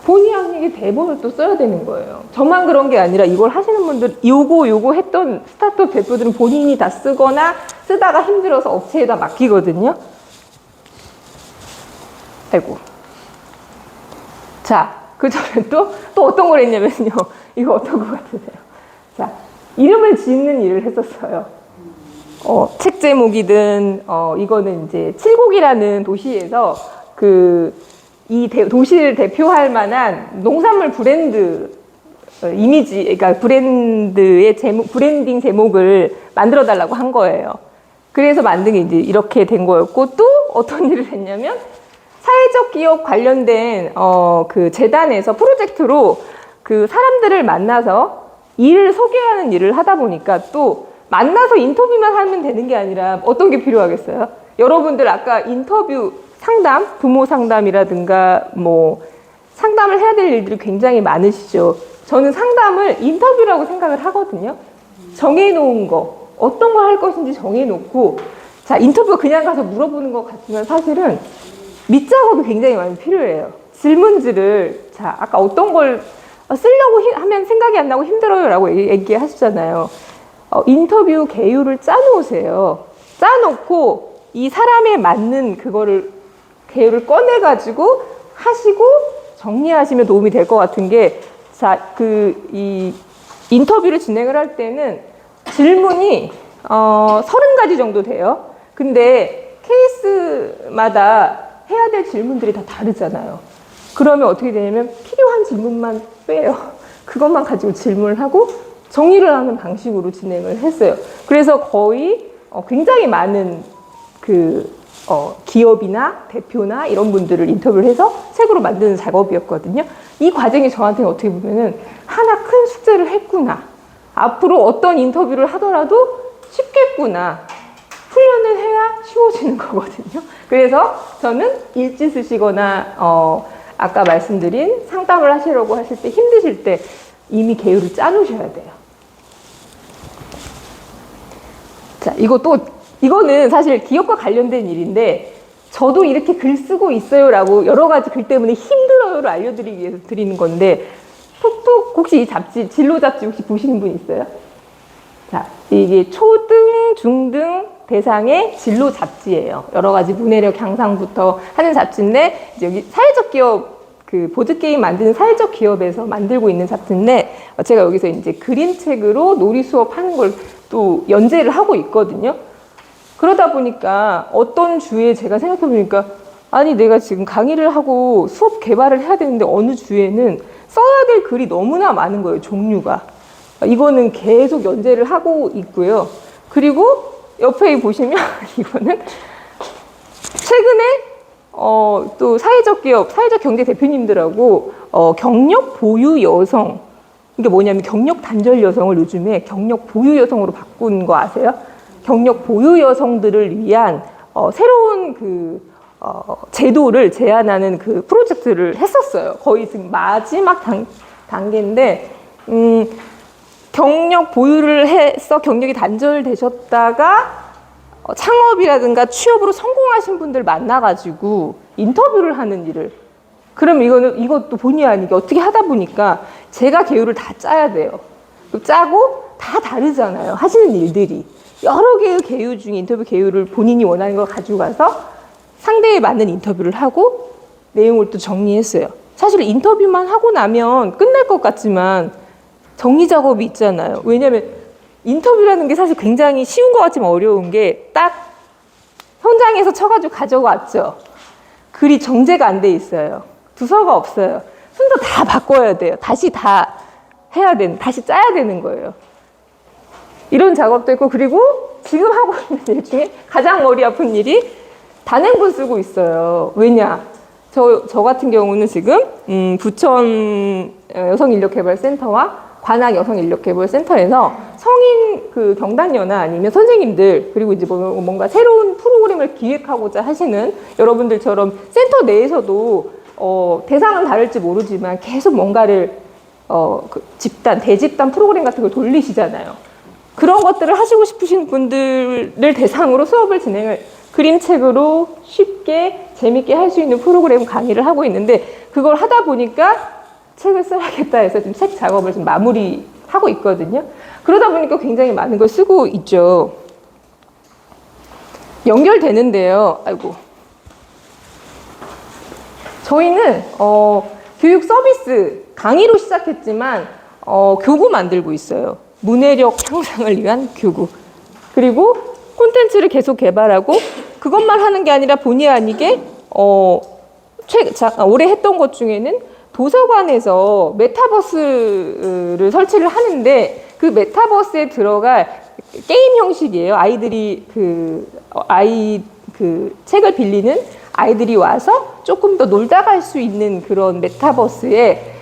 본의 아니게 대본을 또 써야 되는 거예요. 저만 그런 게 아니라 이걸 하시는 분들, 요거 했던 스타트업 대표들은 본인이 다 쓰거나 쓰다가 힘들어서 업체에다 맡기거든요. 아이고. 자, 그 전에 또 어떤 걸 했냐면요. 이거 어떤 것 같으세요? 자, 이름을 짓는 일을 했었어요. 책 제목이든, 이거는 이제 칠곡이라는 도시에서 이 도시를 대표할 만한 농산물 브랜드 이미지, 그러니까 브랜드의 브랜딩 제목을 만들어 달라고 한 거예요. 그래서 만든 게 이제 이렇게 된 거였고, 또 어떤 일을 했냐면 사회적 기업 관련된 그 재단에서 프로젝트로 그 사람들을 만나서 일을 소개하는 일을 하다 보니까 또 만나서 인터뷰만 하면 되는 게 아니라 어떤 게 필요하겠어요? 여러분들 아까 인터뷰 상담, 부모 상담이라든가 뭐 상담을 해야 될 일들이 굉장히 많으시죠. 저는 상담을 인터뷰라고 생각을 하거든요. 정해놓은 거, 어떤 걸 할 것인지 정해놓고, 자, 인터뷰가 그냥 가서 물어보는 것 같지만 사실은 밑작업이 굉장히 많이 필요해요. 질문지를, 자, 아까 어떤 걸 쓰려고 하면 생각이 안 나고 힘들어요 라고 얘기하시잖아요. 인터뷰 개요를 짜놓으세요. 짜놓고 이 사람에 맞는 개요를 꺼내가지고 하시고 정리하시면 도움이 될 것 같은 게, 자, 이 인터뷰를 진행을 할 때는 질문이 30가지 정도 돼요. 근데 케이스마다 해야 될 질문들이 다 다르잖아요. 그러면 어떻게 되냐면 필요한 질문만 빼요. 그것만 가지고 질문을 하고 정리를 하는 방식으로 진행을 했어요. 그래서 거의 굉장히 많은 기업이나 대표나 이런 분들을 인터뷰를 해서 책으로 만드는 작업이었거든요. 이 과정이 저한테는 어떻게 보면은 하나 큰 숙제를 했구나. 앞으로 어떤 인터뷰를 하더라도 쉽겠구나. 훈련을 해야 쉬워지는 거거든요. 그래서 저는 일지 쓰시거나 아까 말씀드린 상담을 하시려고 하실 때 힘드실 때 이미 계율을 짜놓으셔야 돼요. 자, 이거는 사실 기업과 관련된 일인데 저도 이렇게 글 쓰고 있어요라고 여러 가지 글 때문에 힘들어요를 알려드리기 위해서 드리는 건데 톡톡 혹시 이 잡지 진로 잡지 혹시 보시는 분 있어요? 자, 이게 초등, 중등 대상의 진로 잡지예요. 여러 가지 문해력 향상부터 하는 잡지인데 이제 여기 사회적 기업 보드게임 만드는 사회적 기업에서 만들고 있는 잡지인데 제가 여기서 이제 그림책으로 놀이 수업 하는 걸 또 연재를 하고 있거든요. 그러다 보니까 어떤 주에 제가 생각해 보니까 아니 내가 지금 강의를 하고 수업 개발을 해야 되는데 어느 주에는 써야 될 글이 너무나 많은 거예요. 종류가. 이거는 계속 연재를 하고 있고요. 그리고 옆에 보시면 이거는 최근에 또 사회적 기업, 사회적 경제 대표님들하고 경력 보유 여성, 이게 뭐냐면 경력 단절 여성을 요즘에 경력 보유 여성으로 바꾼 거 아세요? 경력 보유 여성들을 위한 새로운 제도를 제안하는 프로젝트를 했었어요. 거의 지금 마지막 단계인데 경력 보유를 해서 경력이 단절되셨다가 창업이라든가 취업으로 성공하신 분들 만나가지고 인터뷰를 하는 일을. 그럼 이것도 본의 아니게 어떻게 하다 보니까 제가 계율을 다 짜야 돼요. 짜고 다 다르잖아요. 하시는 일들이. 여러 개의 계율 중에 인터뷰 계율을 본인이 원하는 걸 가지고 가서 상대에 맞는 인터뷰를 하고 내용을 또 정리했어요. 사실 인터뷰만 하고 나면 끝날 것 같지만 정리 작업이 있잖아요. 왜냐하면 인터뷰라는 게 사실 굉장히 쉬운 것 같지만 어려운 게 딱 현장에서 쳐가지고 가져왔죠. 글이 정제가 안 돼 있어요. 두서가 없어요. 순서 다 바꿔야 돼요. 다시 다 해야 되는, 다시 짜야 되는 거예요. 이런 작업도 있고, 그리고 지금 하고 있는 일 중에 가장 머리 아픈 일이 단행본 쓰고 있어요. 왜냐? 저 같은 경우는 지금 부천 여성인력개발센터와 관악 여성인력개발센터에서 성인 경단녀나 아니면 선생님들, 그리고 이제 뭔가 새로운 프로그램을 기획하고자 하시는 여러분들처럼 센터 내에서도 대상은 다를지 모르지만 계속 뭔가를 대집단 프로그램 같은 걸 돌리시잖아요. 그런 것들을 하시고 싶으신 분들을 대상으로 수업을 그림책으로 쉽게 재밌게 할 수 있는 프로그램 강의를 하고 있는데, 그걸 하다 보니까 책을 써야겠다 해서 지금 책 작업을 좀 마무리하고 있거든요. 그러다 보니까 굉장히 많은 걸 쓰고 있죠. 연결되는데요. 아이고. 저희는 교육 서비스 강의로 시작했지만 교구 만들고 있어요. 문해력 향상을 위한 교구. 그리고 콘텐츠를 계속 개발하고 그것만 하는 게 아니라 본의 아니게 올해 했던 것 중에는 도서관에서 메타버스를 설치를 하는데 그 메타버스에 들어갈 게임 형식이에요. 아이들이 책을 빌리는 아이들이 와서 조금 더 놀다 갈 수 있는 그런 메타버스에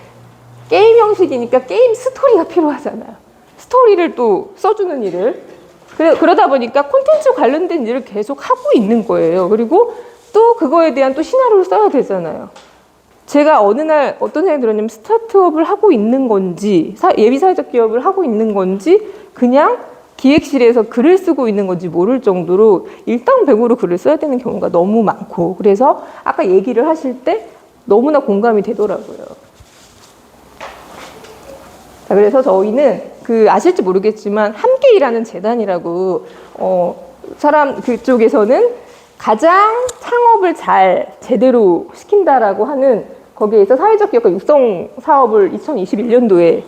게임 형식이니까 게임 스토리가 필요하잖아요. 스토리를 또 써주는 일을. 그러다 보니까 콘텐츠 관련된 일을 계속 하고 있는 거예요. 그리고 또 그거에 대한 또 시나리오를 써야 되잖아요. 제가 어느 날 어떤 생각이 들었냐면 스타트업을 하고 있는 건지 예비사회적 기업을 하고 있는 건지 그냥 기획실에서 글을 쓰고 있는 건지 모를 정도로 일당백으로 글을 써야 되는 경우가 너무 많고, 그래서 아까 얘기를 하실 때 너무나 공감이 되더라고요. 자, 그래서 저희는 아실지 모르겠지만 함께 일하는 재단이라고 그쪽에서는 가장 창업을 잘 제대로 시킨다라고 하는 거기에서 사회적 기업가 육성 사업을 2021년도에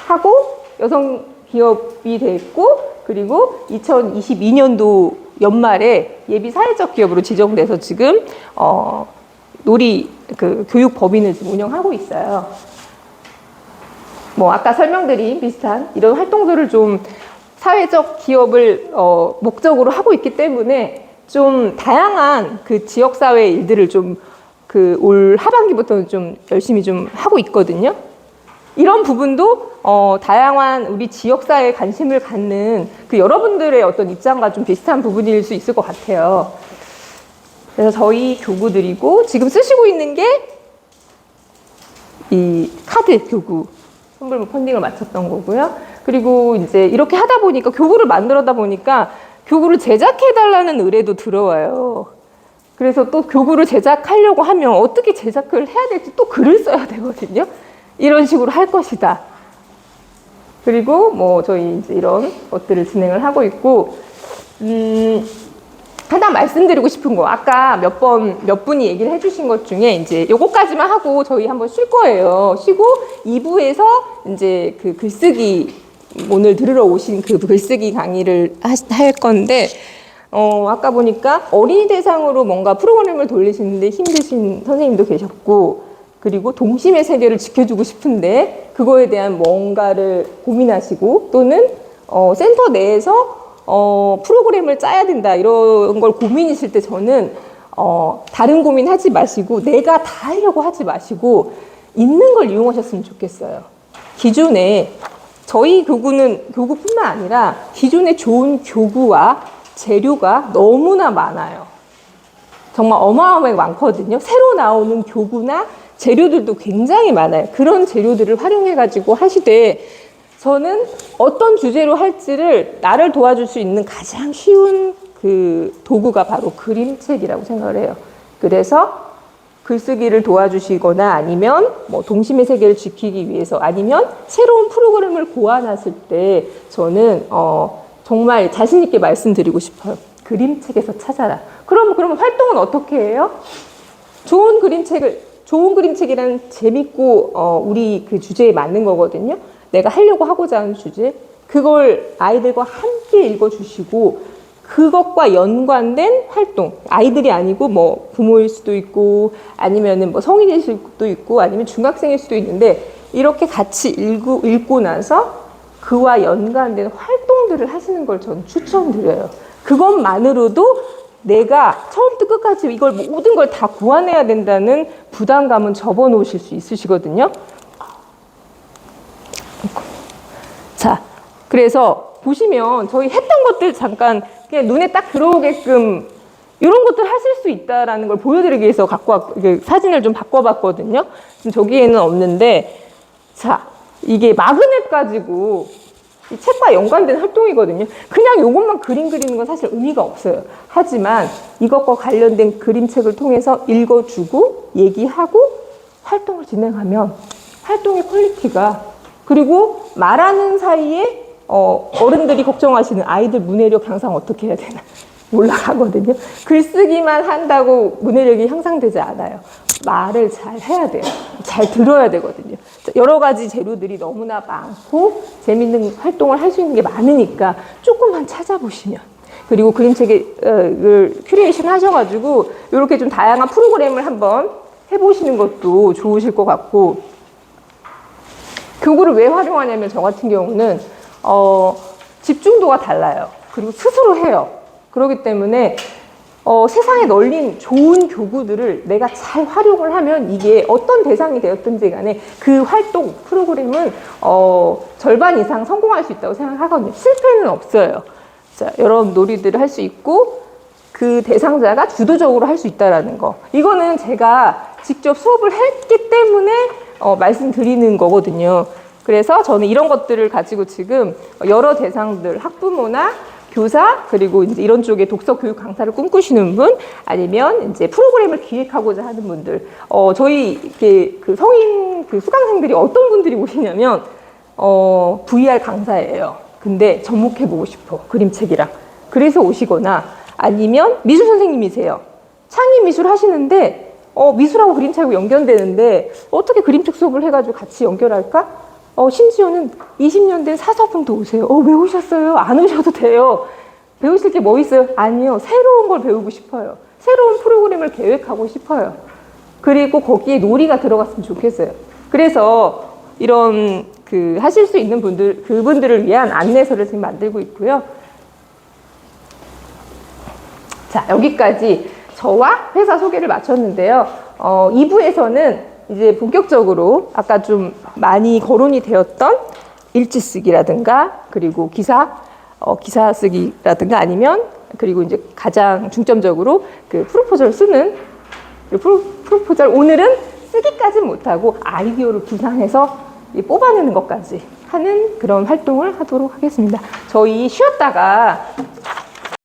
하고 여성 기업이 됐고, 그리고 2022년도 연말에 예비 사회적 기업으로 지정돼서 지금 교육 법인을 지금 운영하고 있어요. 뭐 아까 설명드린 비슷한 이런 활동들을 좀 사회적 기업을 목적으로 하고 있기 때문에 좀 다양한 그 지역사회 일들을 좀 올 하반기부터는 좀 열심히 좀 하고 있거든요. 이런 부분도 다양한 우리 지역사회에 관심을 갖는 그 여러분들의 어떤 입장과 좀 비슷한 부분일 수 있을 것 같아요. 그래서 저희 교구들이고 지금 쓰시고 있는 게 이 카드 교구 선불 펀딩을 마쳤던 거고요. 그리고 이제 이렇게 하다 보니까 교구를 만들어다 보니까 교구를 제작해달라는 의뢰도 들어와요. 그래서 또 교구를 제작하려고 하면 어떻게 제작을 해야 될지 또 글을 써야 되거든요. 이런 식으로 할 것이다. 그리고 뭐 저희 이제 이런 것들을 진행을 하고 있고, 하나 말씀드리고 싶은 거, 아까 몇 분이 얘기를 해주신 것 중에 이제 요거까지만 하고 저희 한번 쉴 거예요. 쉬고 2부에서 이제 그 글쓰기, 오늘 들으러 오신 그 글쓰기 강의를 할 건데, 아까 보니까 어린이 대상으로 뭔가 프로그램을 돌리시는데 힘드신 선생님도 계셨고, 그리고 동심의 세계를 지켜주고 싶은데 그거에 대한 뭔가를 고민하시고, 또는 센터 내에서 프로그램을 짜야 된다 이런 걸 고민이실 때 저는 다른 고민하지 마시고 내가 다 하려고 하지 마시고 있는 걸 이용하셨으면 좋겠어요. 기존에 저희 교구뿐만 아니라 기존에 좋은 교구와 재료가 너무나 많아요. 정말 어마어마하게 많거든요. 새로 나오는 교구나 재료들도 굉장히 많아요. 그런 재료들을 활용해가지고 하시되, 저는 어떤 주제로 할지를 나를 도와줄 수 있는 가장 쉬운 그 도구가 바로 그림책이라고 생각을 해요. 그래서 글쓰기를 도와주시거나 아니면 뭐 동심의 세계를 지키기 위해서 아니면 새로운 프로그램을 고안했을 때 저는 정말 자신 있게 말씀드리고 싶어요. 그림책에서 찾아라. 그러면 활동은 어떻게 해요? 좋은 그림책이라는 재밌고 우리 그 주제에 맞는 거거든요. 내가 하려고 하고자 하는 주제, 그걸 아이들과 함께 읽어주시고 그것과 연관된 활동, 아이들이 아니고 뭐 부모일 수도 있고 아니면은 뭐 성인일 수도 있고 아니면 중학생일 수도 있는데 이렇게 같이 읽고 나서 그와 연관된 활동들을 하시는 걸 저는 추천드려요. 그것만으로도 내가 처음부터 끝까지 이걸 모든 걸 다 고안해야 된다는 부담감은 접어놓으실 수 있으시거든요. 자, 그래서 보시면 저희 했던 것들 잠깐 그냥 눈에 딱 들어오게끔 이런 것들 하실 수 있다라는 걸 보여드리기 위해서 사진을 좀 바꿔봤거든요. 지금 저기에는 없는데, 자, 이게 마그넷 가지고 이 책과 연관된 활동이거든요. 그냥 이것만 그림 그리는 건 사실 의미가 없어요. 하지만 이것과 관련된 그림책을 통해서 읽어주고 얘기하고 활동을 진행하면 활동의 퀄리티가, 그리고 말하는 사이에 어른들이 걱정하시는 아이들 문해력 향상 어떻게 해야 되나 올라가거든요. 글쓰기만 한다고 문해력이 향상되지 않아요. 말을 잘 해야 돼요. 잘 들어야 되거든요. 여러 가지 재료들이 너무나 많고 재밌는 활동을 할 수 있는 게 많으니까 조금만 찾아보시면, 그리고 그림책을 큐레이션 하셔가지고 이렇게 좀 다양한 프로그램을 한번 해보시는 것도 좋으실 것 같고, 교구를 왜 활용하냐면 저 같은 경우는 집중도가 달라요. 그리고 스스로 해요. 그렇기 때문에 세상에 널린 좋은 교구들을 내가 잘 활용을 하면 이게 어떤 대상이 되었든지 간에 그 활동 프로그램은 절반 이상 성공할 수 있다고 생각하거든요. 실패는 없어요. 자, 여러 놀이들을 할 수 있고 그 대상자가 주도적으로 할 수 있다는 거. 이거는 제가 직접 수업을 했기 때문에 말씀드리는 거거든요. 그래서 저는 이런 것들을 가지고 지금 여러 대상들, 학부모나 교사, 그리고 이제 이런 쪽에 독서 교육 강사를 꿈꾸시는 분, 아니면 이제 프로그램을 기획하고자 하는 분들, 저희 그 성인 그 수강생들이 어떤 분들이 오시냐면 VR 강사예요. 근데 접목해보고 싶어, 그림책이랑. 그래서 오시거나 아니면 미술 선생님이세요. 창의 미술 하시는데 미술하고 그림책하고 연결되는데 어떻게 그림책 수업을 해가지고 같이 연결할까? 심지어는 20년 된 사서분도 오세요. 왜 오셨어요? 안 오셔도 돼요. 배우실 게 뭐 있어요? 아니요. 새로운 걸 배우고 싶어요. 새로운 프로그램을 계획하고 싶어요. 그리고 거기에 놀이가 들어갔으면 좋겠어요. 그래서 이런 하실 수 있는 분들, 그분들을 위한 안내서를 지금 만들고 있고요. 자, 여기까지 저와 회사 소개를 마쳤는데요. 2부에서는 이제 본격적으로 아까 좀 많이 거론이 되었던 일지 쓰기라든가 그리고 기사 쓰기라든가 아니면 그리고 이제 가장 중점적으로 그 프로포절 쓰는 프로포절 오늘은 쓰기까지는 못하고 아이디어를 구상해서 뽑아내는 것까지 하는 그런 활동을 하도록 하겠습니다. 저희 쉬었다가